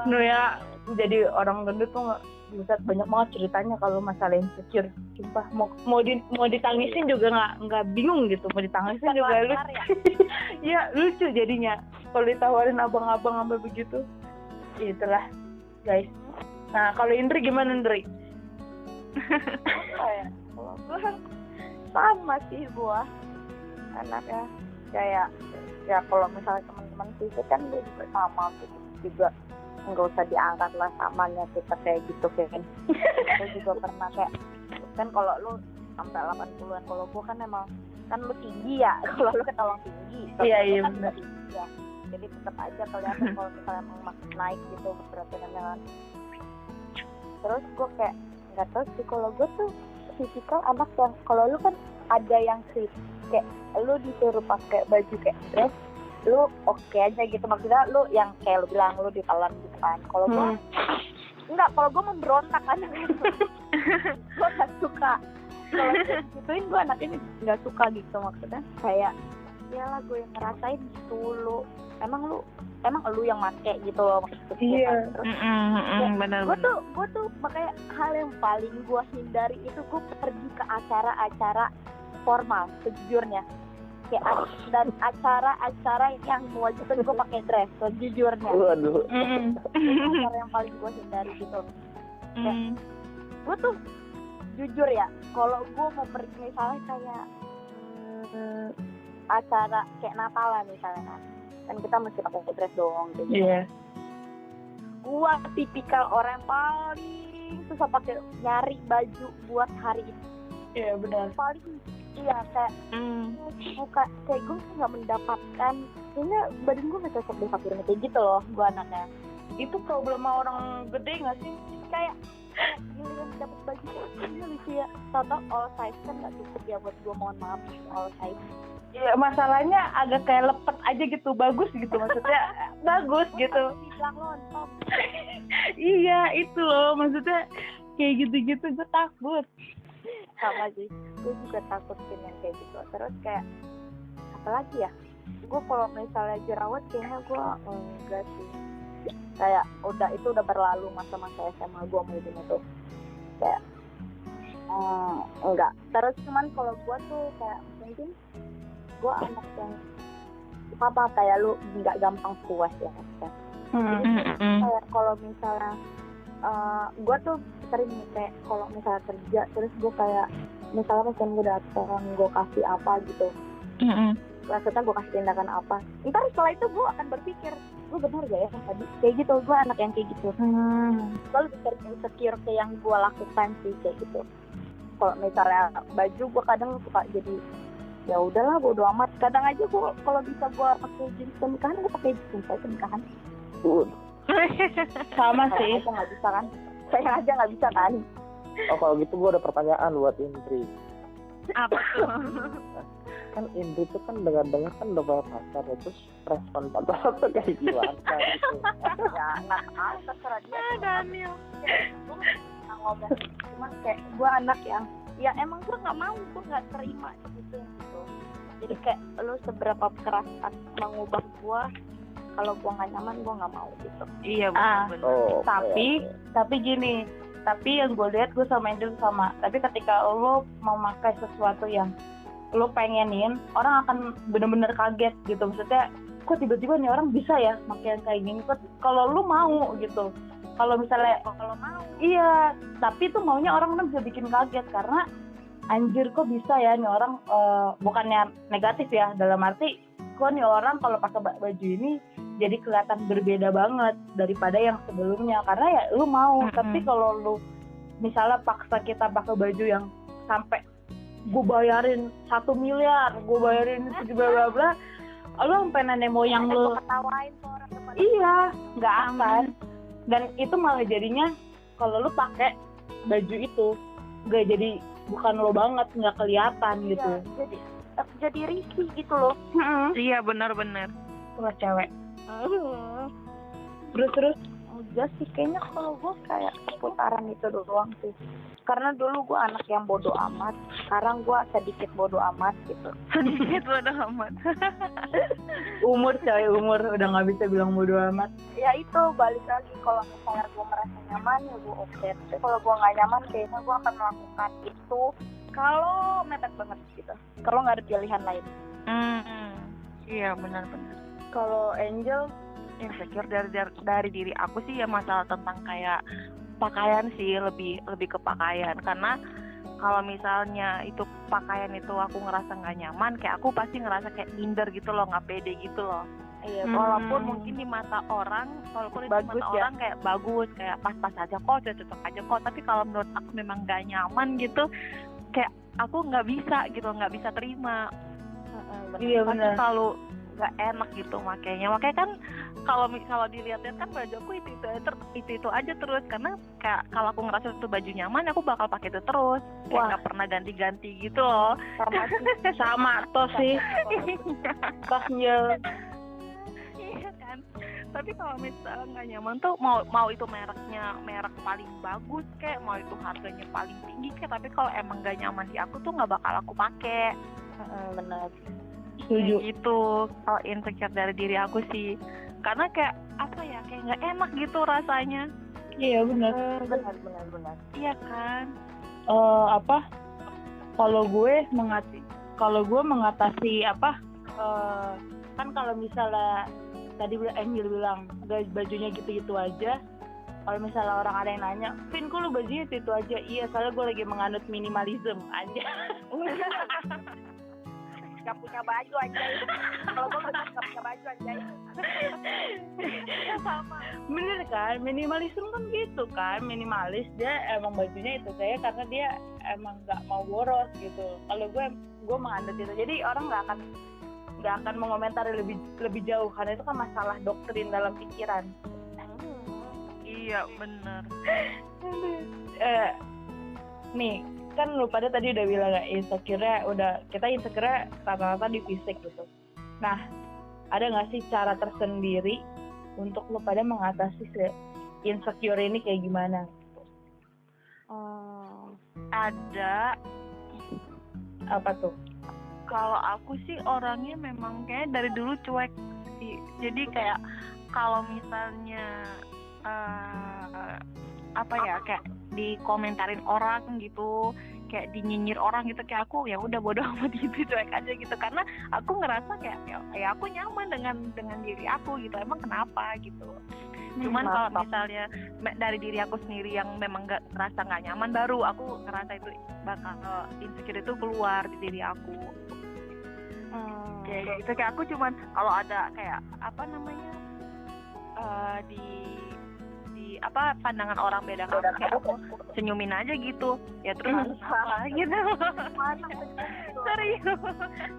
S4: Nu ya, jadi orang gendut tuh nggak banyak banget ceritanya kalau masalah insecure. Sumpah mau ditangisin juga nggak bingung gitu. Mau ditangisin juga lucu. Ya lucu jadinya kalau ditawarin abang-abang sampai begitu. Itulah guys. Nah kalau Indri gimana Indri?
S2: Kalau gue sama sih gue anaknya kayak ya kalau misalnya teman-teman fisik kan gue juga sama gitu juga nggak usah diangkat lah samanya kita kayak gitu kan. Gue juga pernah kayak kan kalau lu sampai 80-an, kalau gue kan emang kan lu tinggi ya, kalau lu ketolong tinggi.
S4: Iya
S2: kan
S4: benar.
S2: tinggi ya. Jadi tetap aja kelihatan kalau misalnya emang makin naik gitu berat badannya kan. Terus gue kayak nggak tahu sih kalau gue tuh fisikal anak yang kalau lu kan ada yang sih kayak lu disuruh pakai baju kayak dress lu oke aja gitu, maksudnya lu yang kayak lu bilang lu ditelan gitu kan. Kalau gue enggak, kalau gue memberontak kan gue nggak suka kalau gituin, gue anak ini nggak suka gitu, maksudnya kayak iyalah gue yang ngerasain gitu, lu emang lu yang make gitu loh maksudnya.
S4: Iya.
S1: Benar.
S2: Gue tuh makanya hal yang paling gue hindari itu gue pergi ke acara-acara formal sejujurnya, kayak dan acara-acara yang mewajibkan gue pakai dress sejujurnya.
S3: Waduh.
S2: Acara yang paling gue hindari gitu. Gue tuh jujur ya, kalau gue mau pergi misalnya kayak acara kayak Natalan misalnya kan kita mesti pakai dress dong gitu.
S4: Iya.
S2: Gue tipikal orang paling susah pakai nyari baju buat hari itu.
S4: Iya benar.
S2: Paling iya kayak muka kayak gue nggak mendapatkan, kayaknya badan gue nggak cocok deh pakai kayak gitu loh gue anaknya.
S4: Itu problem orang gede nggak sih?
S2: Kayak giliran dapet baju ini lucu ya, contoh all size kan nggak cukup ya buat gue, mohon maaf all size.
S4: Iya, masalahnya agak kayak lepet aja gitu, bagus gitu maksudnya. Bagus gitu.
S2: Dibilang lontong.
S4: Iya, itu loh maksudnya kayak gitu-gitu gue takut.
S2: Sama sih, gue juga takutin yang kayak gitu. Terus kayak apalagi ya, gue kalau misalnya jerawat kayaknya gue enggak sih, kayak itu udah berlalu masa-masa SMA gue mungkin itu kayak enggak. Terus cuman kalau gue tuh kayak mungkin gue anak yang apa kayak lu nggak gampang puas ya kan. Kayak kalau misalnya gue tuh sering nih kayak kalau misalnya kerja terus gue kayak misalnya pasien gue datang gue kasih apa gitu, maksudnya gue kasih tindakan apa, ntar setelah itu gue akan berpikir gue benar gak ya tadi kayak gitu. Gue anak yang kayak gitu. Gue lebih sering insecure kayak yang gue lakukan sih kayak gitu. Kalau misalnya baju gue kadang suka jadi ya udahlah bodo amat. Kadang aja gue kalau bisa gue pakai jeans pernikahan gue pakai jeans pernikahan.
S4: Sama sih.
S2: Saya nggak bisa kan? Saya aja nggak bisa kan?
S3: Oh kalau gitu gue ada pertanyaan buat Indri.
S1: Apa tuh?
S3: Kan Indri tuh kan dengar-dengar kan udah banyak pacar, terus respon pacar tuh kayak gimana gitu.
S2: Ya nggak tahu, terserah dia.
S1: Daniel.
S2: Gue nggak ngomong, cuman kayak gue anak yang ya emang gue nggak mau, gue nggak terima gitu. Jadi kayak lu seberapa keras mengubah gue, kalau gue nggak nyaman gue nggak mau gitu.
S1: Iya benar.
S3: Oh,
S4: Tapi gini, tapi yang gue lihat gue sama Indri sama. Tapi ketika lo mau pakai sesuatu yang lo pengenin, orang akan bener-bener kaget gitu. Maksudnya, kok tiba-tiba nih orang bisa ya pakai yang kayak gini? Kalau lo mau gitu. Kalau misalnya,
S2: Kalau mau.
S4: iya. Tapi itu maunya orang kan bisa bikin kaget karena anjir kok bisa ya nih orang, bukannya negatif ya, dalam arti kok nih orang kalau pakai baju ini jadi kelihatan berbeda banget daripada yang sebelumnya karena ya lu mau. Tapi kalau lu misalnya paksa kita pakai baju yang sampai gue bayarin 1 miliar, gue bayarin bla bla bla, lu sampai nenek moyang lu
S2: Ketawain tuh orang depan.
S4: iya nggak akan. Dan itu malah jadinya kalau lu pakai baju itu gak jadi bukan lo banget, nggak kelihatan gitu.
S2: Jadi risih gitu loh.
S1: Iya benar.
S4: Itulah cewek. Terus
S2: enggak sih, kayaknya kalau gue kayak seputaran itu doang sih. Karena dulu gue anak yang bodoh amat, sekarang gue sedikit bodoh amat gitu.
S1: Sedikit bodo amat.
S4: Umur udah nggak bisa bilang bodo amat.
S2: Ya itu balik lagi, kalau misalnya gue merasa nyaman ya gue oke. Tapi kalau gue nggak nyaman kayaknya gue akan melakukan itu kalau mepet banget gitu. Kalau nggak ada pilihan lain.
S1: Iya benar-benar.
S2: Kalau Angel
S1: Insecure dari diri aku sih ya masalah tentang kayak pakaian sih, lebih ke pakaian. Karena kalau misalnya itu pakaian itu aku ngerasa nggak nyaman, kayak aku pasti ngerasa kayak minder gitu loh, nggak pede gitu loh.
S2: iya,
S1: Walaupun mungkin di mata orang, walaupun itu di
S2: Bagus
S1: mata
S2: ya.
S1: orang kayak bagus, kayak pas-pas aja kok, cocok aja kok. Tapi kalau menurut aku memang nggak nyaman gitu, kayak aku nggak bisa terima.
S4: Iya
S1: Pasti
S4: benar.
S1: selalu nggak enak gitu makanya kan kalau dilihat-lihat kan baju aku itu aja terus, karena kayak kalau aku ngerasa itu baju nyaman aku bakal pakai itu terus, kayak nggak pernah ganti-ganti gitu loh.
S4: Sama toh sih. Angel.
S1: Iya kan, tapi kalau misalnya nggak nyaman tuh mau itu merek paling bagus kayak, mau itu harganya paling tinggi kayak, tapi kalau emang nggak nyaman di aku tuh nggak bakal aku pakai.
S2: benar.
S4: Setuju.
S1: Itu kalau insecure dari diri aku sih, karena kayak apa ya, kayak nggak enak gitu rasanya.
S4: Iya benar.
S2: Benar.
S1: Iya kan.
S4: Kalau gue mengatasi kan kalau misalnya tadi Angel bilang bajunya gitu-gitu aja. Kalau misalnya orang ada yang nanya, Vin kok lu bajunya itu aja? Iya, soalnya gue lagi menganut minimalism aja.
S2: Gak punya baju aja. Kalau gue gak punya baju aja.
S1: Sama.
S4: Bener kan, minimalism kan gitu kan, minimalis, dia emang bajunya itu saya karena dia emang nggak mau boros gitu. Kalau gue menganut itu, jadi orang nggak akan mengomentari lebih jauh karena itu kan masalah doktrin dalam pikiran.
S1: Iya bener.
S4: Nih kan lu pada tadi udah bilang gak insecure rata-rata di fisik gitu. Nah, ada nggak sih cara tersendiri untuk lu pada mengatasi insecure ini kayak gimana?
S1: Ada.
S4: Apa tuh?
S1: Kalau aku sih orangnya memang kayak dari dulu cuek sih. Jadi kayak kalau misalnya kayak dikomentarin orang gitu, kayak dinyinyir orang gitu, kayak aku ya udah bodoh amat gitu, cuek aja gitu. Karena aku ngerasa kayak ya aku nyaman dengan diri aku gitu. Emang kenapa gitu. Cuman kalau misalnya dari diri aku sendiri yang memang ngerasa nggak nyaman, baru aku ngerasa itu bakal insecure itu keluar di diri aku. Kayak gitu, kayak aku cuman kalau ada kayak di pandangan orang beda kan, kayak aku senyumin aja gitu ya, terus apa gitu. Serius,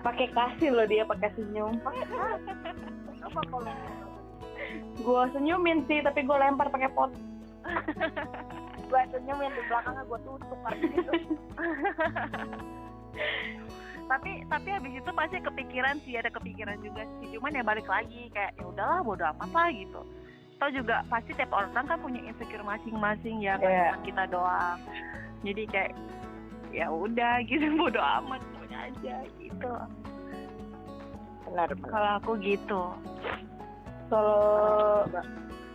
S4: Pakai kasih loh dia, pakai senyum.
S2: Apa kalau
S4: Gue senyumin sih, tapi gue lempar pakai pot.
S2: gue senyumin di belakangnya gue tutup kan gitu.
S1: tapi habis itu pasti ada kepikiran juga sih. Cuman ya balik lagi kayak ya udahlah bodo amat lah gitu. Atau juga pasti tiap orang kan punya insecure masing-masing ya, nggak cuma kita doang. Jadi kayak ya udah gitu, bodo amat punya aja gitu.
S2: Benar.
S1: Kalau aku gitu.
S4: Kalau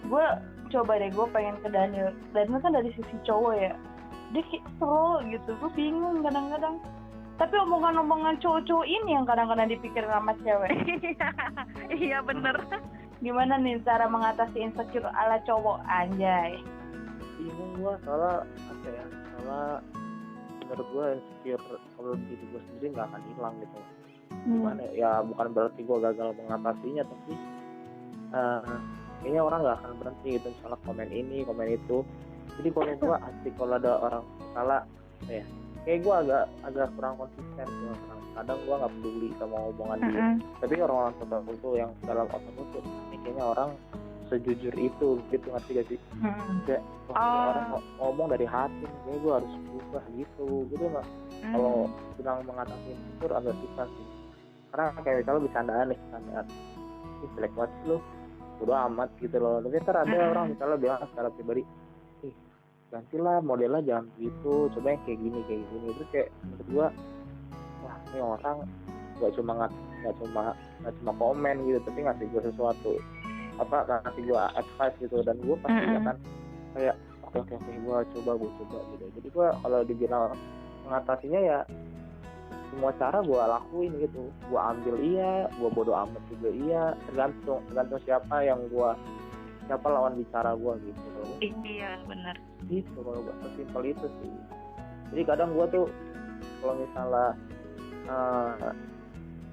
S4: gue coba deh, gue pengen ke Daniel kan dari sisi cowok ya, dia kayak slow gitu, gue bingung kadang-kadang. Tapi omongan-omongan cowok-cowok ini yang kadang-kadang dipikirin sama cewek.
S1: Iya bener.
S4: Gimana nih cara mengatasi insecure ala cowok, anjay?
S3: Bingung gue, soalnya menurut gue insecure kalau diri gue sendiri nggak akan hilang gitu. Gimana ya, bukan berarti gue gagal mengatasinya, tapi kayaknya orang nggak akan berhenti gitu, misalnya komen ini komen itu. Jadi kalau gue asik kalau ada orang salah ya, kayak gue agak kurang konsisten gitu. Kadang gue nggak peduli sama omongan dia, tapi orang-orang tertentu tuh yang dalam otak tuh ini kayaknya orang sejujur itu gitu, ngerti gak sih? Kayak orang ngomong dari hati, kayaknya gue harus berubah gitu nggak? Kalau bilang mengatasi insecure agak susah sih, karena kayak misalnya bercandaan nih, jelek banget lu, udah amat gitu loh. Tapi ntar ada orang misalnya bilang secara pribadi, gantilah modelnya jangan gitu, coba yang kayak gini. Terus kayak menurut gua, wah ini orang nggak cuma komen gitu, tapi ngasih gua sesuatu, ngasih gua advice gitu, dan gua pasti akan kayak oke gua coba gitu. Jadi gua kalau dibilang mengatasinya ya semua cara gue lakuin gitu, gue ambil iya, gue bodo amat juga iya, tergantung siapa lawan bicara gue gitu.
S1: Iya benar.
S3: Gitu kalau gue sesimpel itu sih. Jadi kadang gue tuh kalau misalnya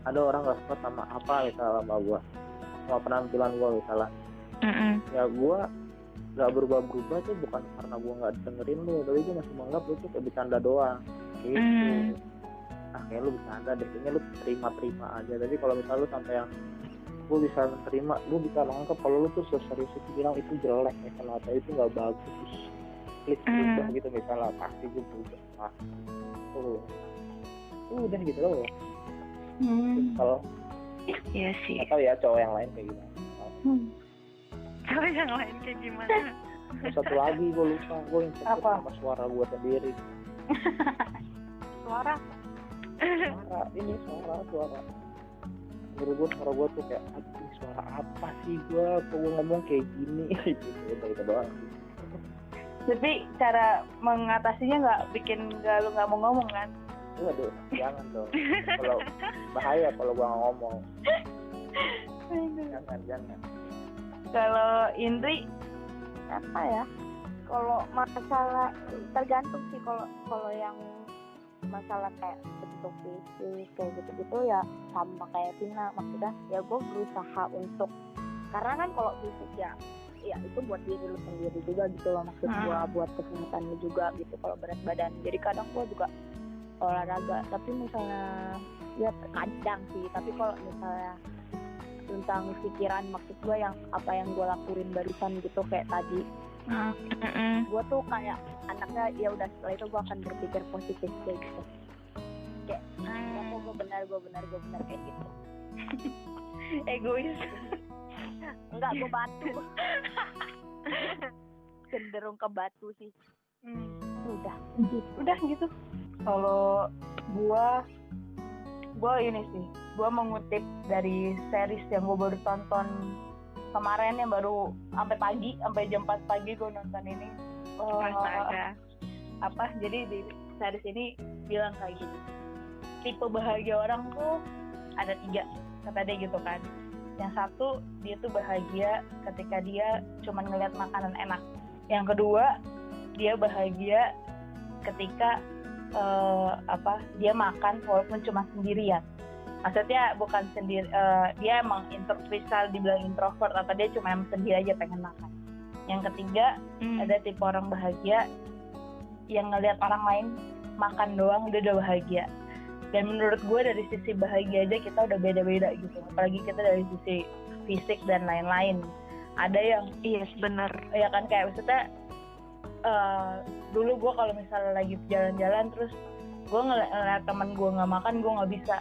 S3: ada orang nggak suka sama misalnya sama gue, sama penampilan gue misalnya, ya gue nggak berubah tuh bukan karena gue nggak dengerin lu, tapi gue masih menganggap lu tuh kayak bercanda doang gitu. Kayak lu bercanda deh, kayaknya lu terima aja. Tapi kalau misalnya lu sampai yang gue bisa terima, lu bisa menganggap kalau lu tuh serius itu bilang itu jelek misalnya, atau itu nggak bagus, please berubah gitu misalnya, pasti gue berubah. Udah gitu loh. Kalau
S1: iya sih.
S3: Atau ya cowok yang lain kayak gimana?
S1: Cowok yang lain kayak gimana?
S3: Satu lagi gue lupa, gue yang sama suara gue sendiri.
S1: Suara
S3: menurut gue suara gue tuh kayak suara apa sih gue ngomong kayak gini gitu doang.
S4: Tapi cara mengatasinya nggak bikin lu nggak mau ngomong kan?
S3: Waduh, jangan dong. Kalau bahaya kalau gue nggak ngomong. Jangan.
S4: Kalau Indri
S2: apa ya? Kalau masalah tergantung sih, kalau yang masalah kayak bentuk fisik kayak gitu ya sama kayak Tina, maksudnya ya gue berusaha untuk, karena kan kalau fisik ya itu buat diri lu sendiri juga gitu loh, maksud gue buat kesehatan lu juga gitu kalau berat badan. Jadi kadang gue juga olahraga, tapi misalnya ya kadang sih, tapi kalau misalnya tentang pikiran, maksud gue yang apa yang gue lakuin barusan gitu kayak tadi, gue tuh kayak anaknya ya udah, setelah itu gue akan berpikir positif kayak gitu, kayak gue benar kayak gitu.
S4: Egois.
S2: Enggak, gue batu. Cenderung ke batu sih.
S4: Udah gitu. Kalau gue ini sih, gue mengutip dari series yang gue baru tonton kemarin, yang baru sampai jam 4 pagi gue nonton ini. Jadi di series ini bilang kayak gini, tipe bahagia orang tuh ada 3, kata dia gitu kan. Yang satu, dia tuh bahagia ketika dia cuman ngeliat makanan enak. Yang kedua, dia bahagia ketika dia makan walaupun cuma sendirian. Maksudnya bukan sendiri, dia emang bisa dibilang introvert, atau dia cuma sendiri aja pengen makan. Yang ketiga, ada tipe orang bahagia yang ngelihat orang lain makan doang dia udah bahagia. Dan menurut gue dari sisi bahagia aja kita udah beda-beda gitu, apalagi kita dari sisi fisik dan lain-lain. Ada yang
S1: bener
S4: ya kan, kayak maksudnya dulu gue kalau misalnya lagi jalan-jalan terus gue ngeliat teman gue nggak makan, gue nggak bisa,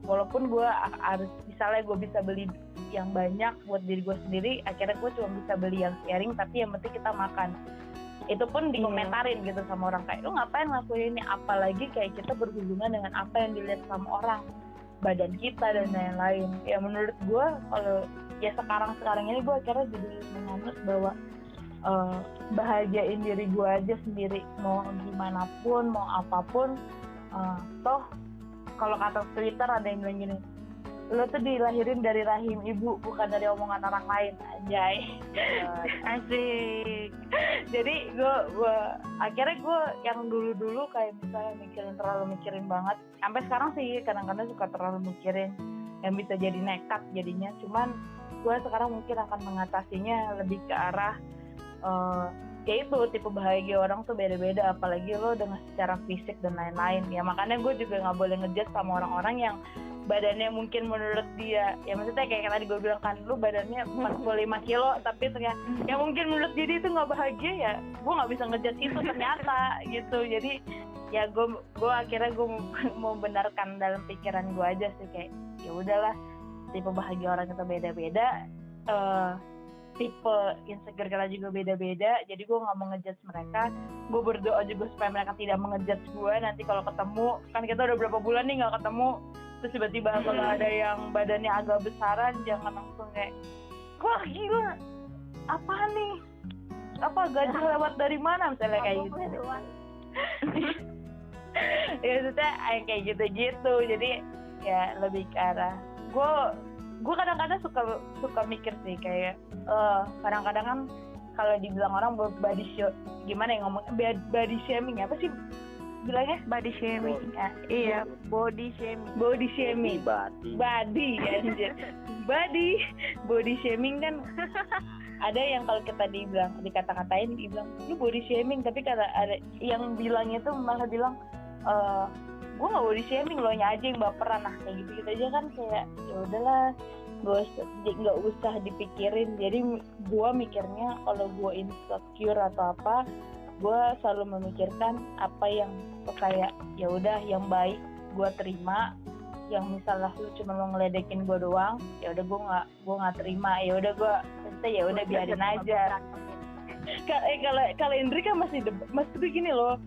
S4: walaupun gue harus, misalnya gue bisa beli yang banyak buat diri gue sendiri, akhirnya gue cuma bisa beli yang sharing, tapi yang penting kita makan. Itu pun dikomentarin gitu sama orang, kayak lu ngapain ngelakuin ini, apalagi kayak kita berhubungan dengan apa yang dilihat sama orang, badan kita dan lain-lain. Ya menurut gue kalau ya sekarang ini gue akhirnya jadi menganut bahwa bahagiain diri gue aja sendiri, mau gimana pun, mau apapun. Toh kalau kata Twitter ada yang bilang gini, lo tuh dilahirin dari rahim ibu, bukan dari omongan orang lain. Anjay.
S1: Asik.
S4: Jadi gue akhirnya gue yang dulu kayak misalnya terlalu mikirin banget, sampai sekarang sih kadang-kadang suka terlalu mikirin yang bisa jadi nekat jadinya. Cuman gue sekarang mungkin akan mengatasinya lebih ke arah ya itu, tipe bahagia orang tuh beda-beda, apalagi lo dengan secara fisik dan lain-lain. Ya makanya gue juga nggak boleh ngejudge sama orang-orang yang badannya mungkin menurut dia, ya maksudnya kayak tadi gue bilang kan, lu badannya 45 kilo tapi ternyata ya mungkin menurut dia itu nggak bahagia, ya gue nggak bisa ngejudge itu ternyata gitu. Jadi ya gue akhirnya gue mau benarkan dalam pikiran gue aja sih, kayak ya udahlah, tipe bahagia orang kita beda-beda. tipe insecure kita juga beda-beda, jadi gue nggak mau ngejudge mereka. Gue berdoa juga supaya mereka tidak mengejudge gue nanti kalau ketemu, kan kita udah berapa bulan nih nggak ketemu, terus tiba-tiba kalau ada yang badannya agak besaran, jangan langsung kayak, wah gila, apaan nih, apa gajah lewat dari mana, misalnya kayak gitu. Ya maksudnya kayak gitu-gitu, jadi ya lebih ke arah gue kadang-kadang suka mikir sih kayak kadang-kadang kan kalau dibilang orang body show, gimana ya ngomong body shaming, apa sih bilangnya?
S1: Body shaming. Iya, body shaming.
S4: Body shaming.
S3: Body
S4: anjir. Body shaming kan ada yang kalau kita dikata-katain dibilang lu body shaming, tapi kalau ada yang bilangnya tuh malah bilang gue nggak body shaming, lo nya aja yang baperan, nah kayak gitu aja kan, kayak ya udahlah nggak usah dipikirin. Jadi gue mikirnya kalau gue insecure atau apa, gue selalu memikirkan apa yang kayak ya udah yang baik gue terima, yang misalnya lu cuma mau ngeledekin gue doang, ya udah gue nggak terima, ya udah gue ya udah biarin aja. Kalau Indri kan masih begini loh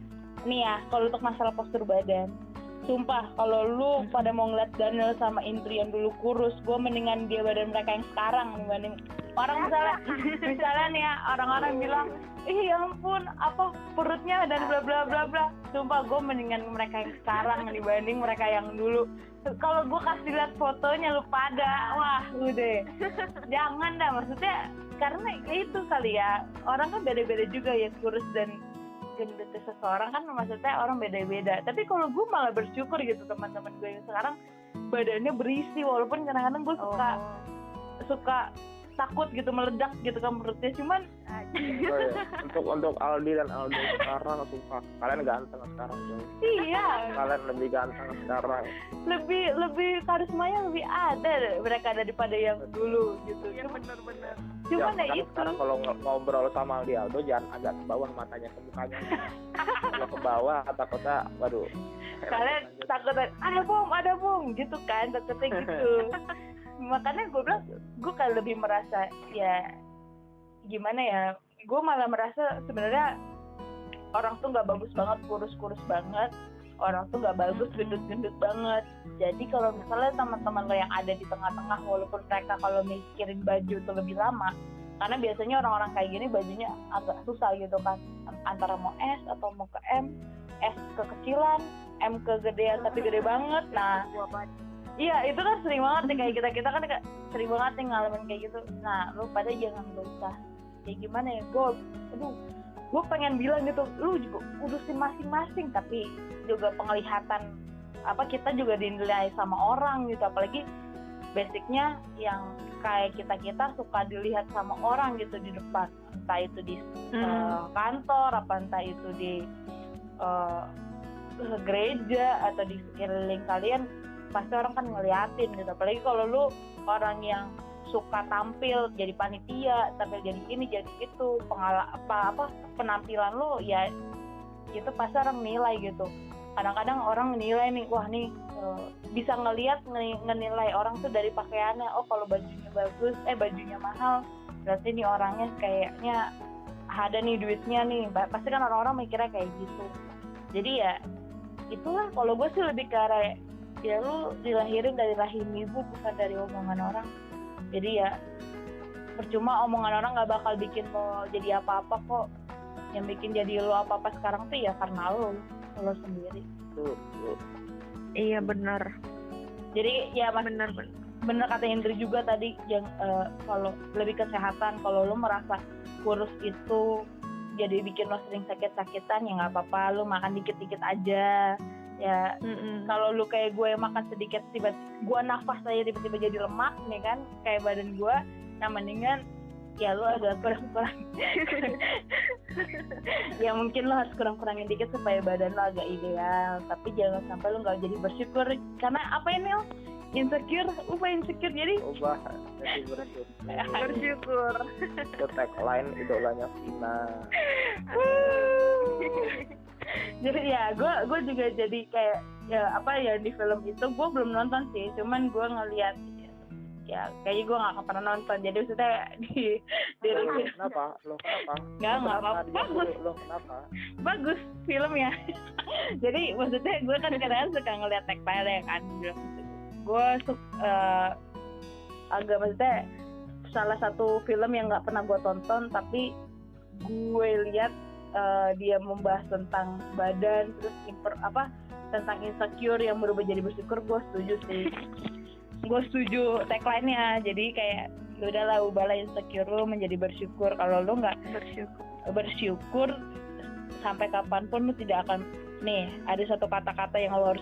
S4: nih ya, kalau untuk masalah postur badan, sumpah kalau lu pada mau ngeliat Daniel sama Indri yang dulu kurus, gue mendingan dia badan mereka yang sekarang dibanding orang misalnya nih ya, orang-orang bilang ya ampun apa perutnya dan bla bla bla bla, sumpah gue mendingan mereka yang sekarang dibanding mereka yang dulu. Kalau gue kasih lihat fotonya lu pada, wah udah jangan dah, maksudnya karena itu kali ya, orang kan beda-beda juga ya kurus dan gendut seseorang kan, maksudnya orang beda-beda. Tapi kalau gue malah bersyukur gitu, teman-teman gue yang sekarang badannya berisi, walaupun kadang-kadang gue suka takut gitu meledak gitu kan perutnya, cuman
S3: untuk Aldi dan Aldo sekarang, sumpah kalian ganteng sekarang tuh.
S4: Iya,
S3: kalian lebih ganteng sekarang,
S4: lebih karismanya lebih ada mereka daripada yang dulu gitu.
S1: Iya benar-benar.
S4: Cuman ya itu
S3: sekarang kalau ngobrol sama Aldi Aldo jangan agak ke bawah matanya ke mukanya. Kalau ke bawah takutnya waduh,
S4: kalian takut ada bom gitu kan, takutnya gitu. Makanya gue bilang gue kan lebih merasa ya gimana ya, gue malah merasa sebenarnya orang tuh nggak bagus banget kurus banget, orang tuh nggak bagus gendut banget. Jadi kalau misalnya teman-teman lo yang ada di tengah-tengah, walaupun mereka kalau mikirin baju tuh lebih lama, karena biasanya orang-orang kayak gini bajunya agak susah gitu kan, antara mau S atau mau ke M, S kekecilan, M kegedean tapi gede banget. Nah iya itu kan sering banget nih, kayak kita kan sering banget nih ngalamin kayak gitu. Nah lu pada jangan usah kayak gimana ya, gue pengen bilang gitu, lu juga urusin masing-masing, tapi juga penglihatan apa kita juga dinilai sama orang gitu, apalagi basicnya yang kayak kita suka dilihat sama orang gitu di depan, entah itu di kantor, apa entah itu di gereja atau di sekeliling kalian, pasti orang kan ngeliatin gitu. Apalagi kalau lu orang yang suka tampil jadi panitia, tampil jadi ini jadi itu, penampilan lu ya itu pasti orang nilai gitu. Kadang-kadang orang nilai nih, wah nih bisa ngenilai orang tuh dari pakaiannya. Oh kalau bajunya bagus, bajunya mahal, berarti nih orangnya kayaknya ada nih duitnya nih. Pasti kan orang-orang mikirnya kayak gitu. Jadi ya itulah, kalau gue sih lebih ke arah ya lu dilahirin dari rahim ibu, bukan dari omongan orang. Jadi ya percuma omongan orang nggak bakal bikin lo jadi apa-apa kok. Yang bikin jadi lo apa-apa sekarang tuh ya karena lo sendiri.
S1: Iya benar.
S4: Jadi ya benar kata Hendri juga tadi, yang kalau lebih kesehatan, kalau lo merasa kurus itu jadi bikin lo sering sakit-sakitan, ya nggak apa-apa, lo makan dikit-dikit aja. Ya kalau lu kayak gue makan sedikit, tiba-tiba gue nafas aja tiba-tiba jadi lemak nih kan, kayak badan gue, nah mendingan ya lu agak kurang ya mungkin lu harus kurangin dikit supaya badan lu agak ideal, tapi jangan sampai lu nggak jadi bersyukur. Karena apa ini insecure jadi
S3: bersyukur. Itu tagline idolanya Vina.
S4: Jadi ya gue juga jadi kayak ya apa ya, di film itu gue belum nonton sih, cuman gue ngeliat ya kayaknya gue nggak akan pernah nonton. Jadi maksudnya di review.
S3: Kenapa? Lo kenapa?
S4: Nggak apa-apa. Bagus.
S3: Lo kenapa?
S4: Bagus filmnya. Jadi maksudnya gue kan kadang suka ngeliat tagline kan. Gue agak maksudnya salah satu film yang nggak pernah gue tonton tapi gue lihat dia membahas tentang badan terus tentang insecure yang berubah jadi bersyukur. Gue setuju sih. Gue setuju tagline-nya. Jadi kayak udahlah ubahlah insecure lu menjadi bersyukur. Kalau lu nggak bersyukur sampai kapanpun lu tidak akan. Nih ada satu kata-kata yang lo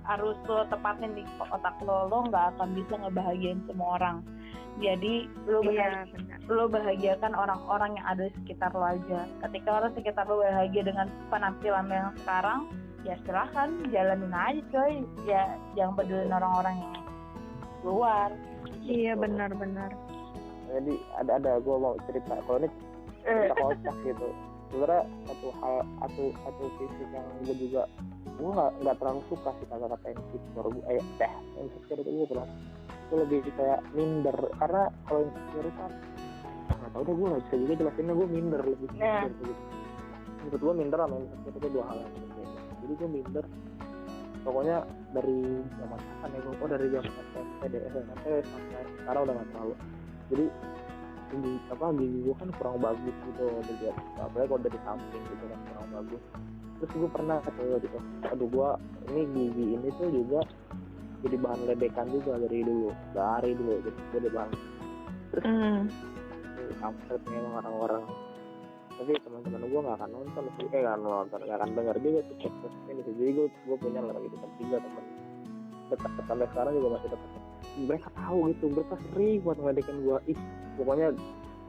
S4: harus lo tepatin di otak lo nggak akan bisa ngebahagiain semua orang. Jadi lo bahagiakan orang-orang yang ada di sekitar lo aja. Ketika orang sekitar lo bahagia dengan penampilan lo yang sekarang, ya silahkan jalanin aja coy. Ya jangan pedulin orang-orang yang luar.
S1: Iya benar-benar.
S3: Jadi ada gue mau cerita. Kalau ini cerita kocak gitu. Sebenarnya satu fisik yang gue juga gue nggak terlalu suka sih kata-kata insecure. Insecure itu gue terlalu. Gue lebih kayak minder karena kalau insecure kan nggak tau deh, gue nggak bisa juga jelasinnya. Gue minder lebih minder gitu. Menurut gue minder sama insecure itu dua hal yang berbeda. Jadi gue minder pokoknya dari zaman kapan ya, gue dari zaman SMP sampai sekarang udah nggak terlalu. Jadi gigi gue kan kurang bagus gitu, apalagi kalau dari samping gitu kan kurang bagus. Terus gue pernah gitu, aduh gue ini gigi ini tuh juga jadi bahan ledekan juga dari dulu gitu, jadi bahan. Terus kampret memang orang-orang. Tapi teman-teman gue nggak akan nonton sih, nggak akan dengar juga tuh podcast ini. Jadi gue punya lagi gitu 3 teman dekat sampai sekarang juga masih dekat. Mereka tahu gitu, mereka sering buat ngeledekin gue. Pokoknya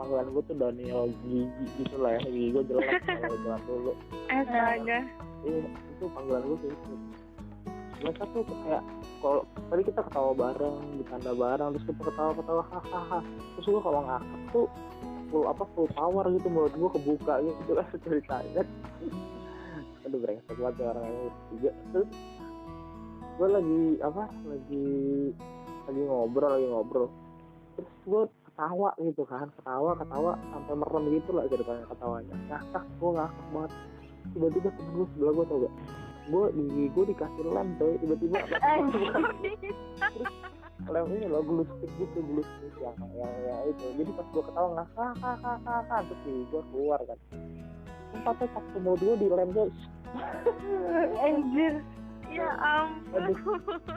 S3: panggilan gue tuh Daniel Gigi gitu lah ya, gigi gue jelek kalau jalan dulu.
S1: Astaga.
S3: Itu panggilan gue gitu. Mereka tuh kayak kalau tadi kita ketawa bareng, bercanda bareng, terus kita ketawa hahaha. Terus gue kalau ngakak tuh full power gitu, mulut gue kebuka gitu lah ceritanya. Aduh brengsek banget orang yang juga. Terus gue lagi ngobrol. Terus gue ketawa gitu kan, ketawa sampai merem gitu lah ceritanya ketawanya. Gue ngakak banget. Tiba-tiba temen gue sebelah gue tau gak, gue dikasih lem coy, tiba-tiba terus lem ini loh, glue stick yang itu. Jadi pas gue ketawa ngakak terus gue keluar kan, tempatnya tak semua gue di lem guys.
S4: Anjir.
S1: Ya ampun.
S3: Aduh,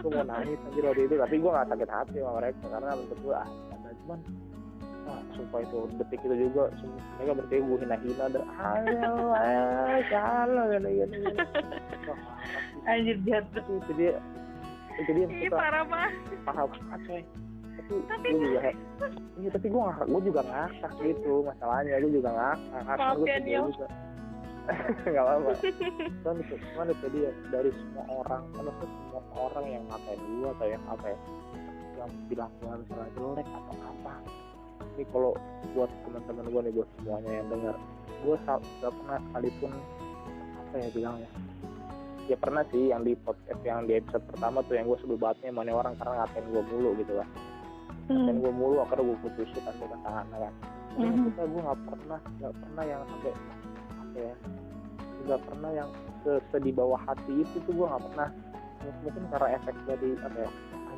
S3: gue mau nangis anjir waktu itu, tapi gue gak sakit hati sama mereka karena menurut gue cuman sumpah itu detik itu juga mereka berarti gue hina-hina dan salah gini.
S4: Anjir jatuh.
S3: Itu dia
S1: Ih parah banget.
S3: Paham coy. Tapi gue juga ngakak gitu masalahnya. Gue juga ngakak.
S1: Maafkan ya.
S3: Gak apa-apa. Cuman itu dia dari semua orang, semua orang yang ngatain gue atau yang yang bilang gue misalnya jelek atau apa. Ini kalau buat teman-teman gue nih, buat semuanya yang dengar, gue gak pernah sekalipun bilangnya. Ya pernah sih yang di podcast yang di episode pertama tuh yang gue sebel bangetnya mana orang karena ngatain gue mulu gitu lah. Ngatain gue mulu, akhirnya gue putusin kan dengan tangannya kan. Kita gue gak pernah yang sampai gak pernah yang sedih bawah hati itu tuh gue gak pernah. Mungkin karena efek dari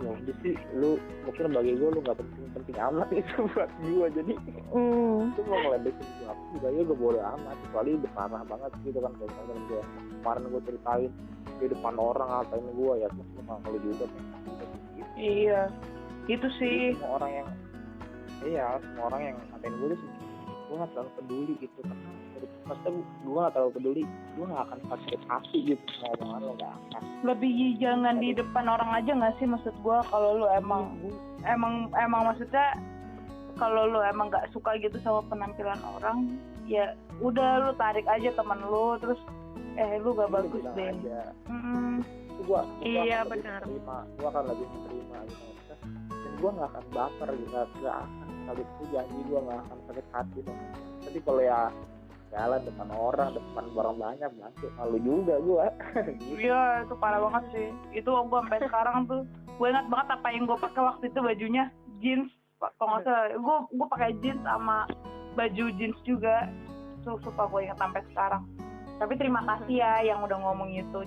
S3: jadi sih lu mungkin bagi gue lu gak penting amat itu buat gue, jadi itu mau ngeledekin gue aku juga ya gue boleh amat, kecuali udah parah banget gitu kan. Kayak misalnya gue kemarin gue ceritain di depan orang ngatain gue, ya terus lu malu juga kan.
S4: Iya itu sih.
S3: Semua orang yang ngatain gue tuh gue gak terlalu peduli gitu, karena maksudnya gue gak terlalu peduli, gue gak akan sakit hati gitu sama omongan lo, gak akan. Lebih
S4: jangan di depan orang aja gak sih maksud gue, kalau lu emang maksudnya kalau lu emang gak suka gitu sama penampilan orang, ya udah lu tarik aja teman lu, terus lu gak bagus deh.
S1: Iya benar.
S3: Gue akan lebih menerima gitu, dan gue gak akan baper gitu, gak akan kali itu janji gue gak akan sakit hati dong. Tapi kalau ya jalan depan orang, depan barang banyak, malu juga gue.
S4: Iya itu parah banget sih. Itu gue sampai sekarang tuh Gue ingat banget apa yang gue pakai waktu itu, bajunya jeans, kalau nggak salah gue pakai jeans sama baju jeans juga. Sumpah gue ingat sampai sekarang. Tapi terima kasih ya yang udah ngomong itu.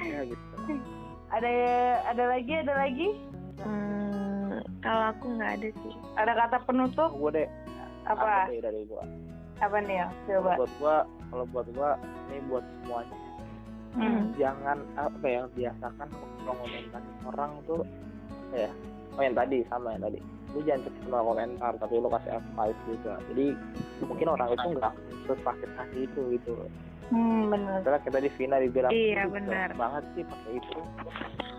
S3: Ya gitu.
S4: Ada lagi?
S1: Kalau aku nggak ada sih.
S4: Ada kata penutup?
S3: Gue deh.
S4: Apa?
S3: Ada dari gue.
S4: Apa nih ya? Coba.
S3: Kalau buat gue ini buat semuanya. Jangan biasakan kalau komentar orang tuh yang tadi lu jangan cepet sama komentar tapi lu kasih advice juga. Jadi mungkin orang itu nggak sesakit hati itu gitu.
S4: Benar.
S3: Setelah kita di Vina dibilang
S1: Iya benar
S3: banget sih pakai itu,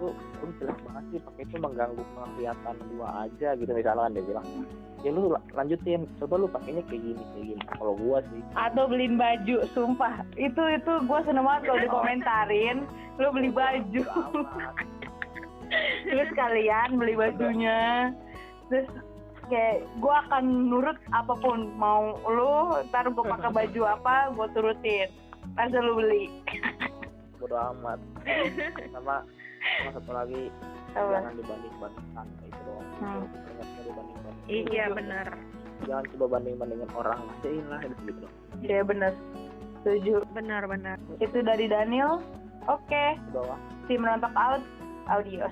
S3: lu jelas banget sih pakai itu mengganggu penglihatan gua aja gitu misalnya dia bilang. Ya lu lanjutin, coba lu pakainya kayak gini. Kalau gua sih.
S4: Atau beliin baju, sumpah. Itu gue seneng banget kalau dikomentarin, lu beli baju. Terus kalian beli bajunya. Terus kayak gue akan nurut apapun mau lu, ntar gue pakai baju apa, gue turutin. Asal lu beli.
S3: Bodo amat. Sama satu lagi, jangan dibanding-bandingkan itu doang. Jangan dibanding-bandingkan.
S1: iya benar
S3: Jangan coba banding-bandingin orang ajain lah gitu.
S4: Iya benar. Setuju.
S1: benar
S4: Itu dari Daniel. Oke.
S3: Bawah.
S4: Tim Rontok out. Audios.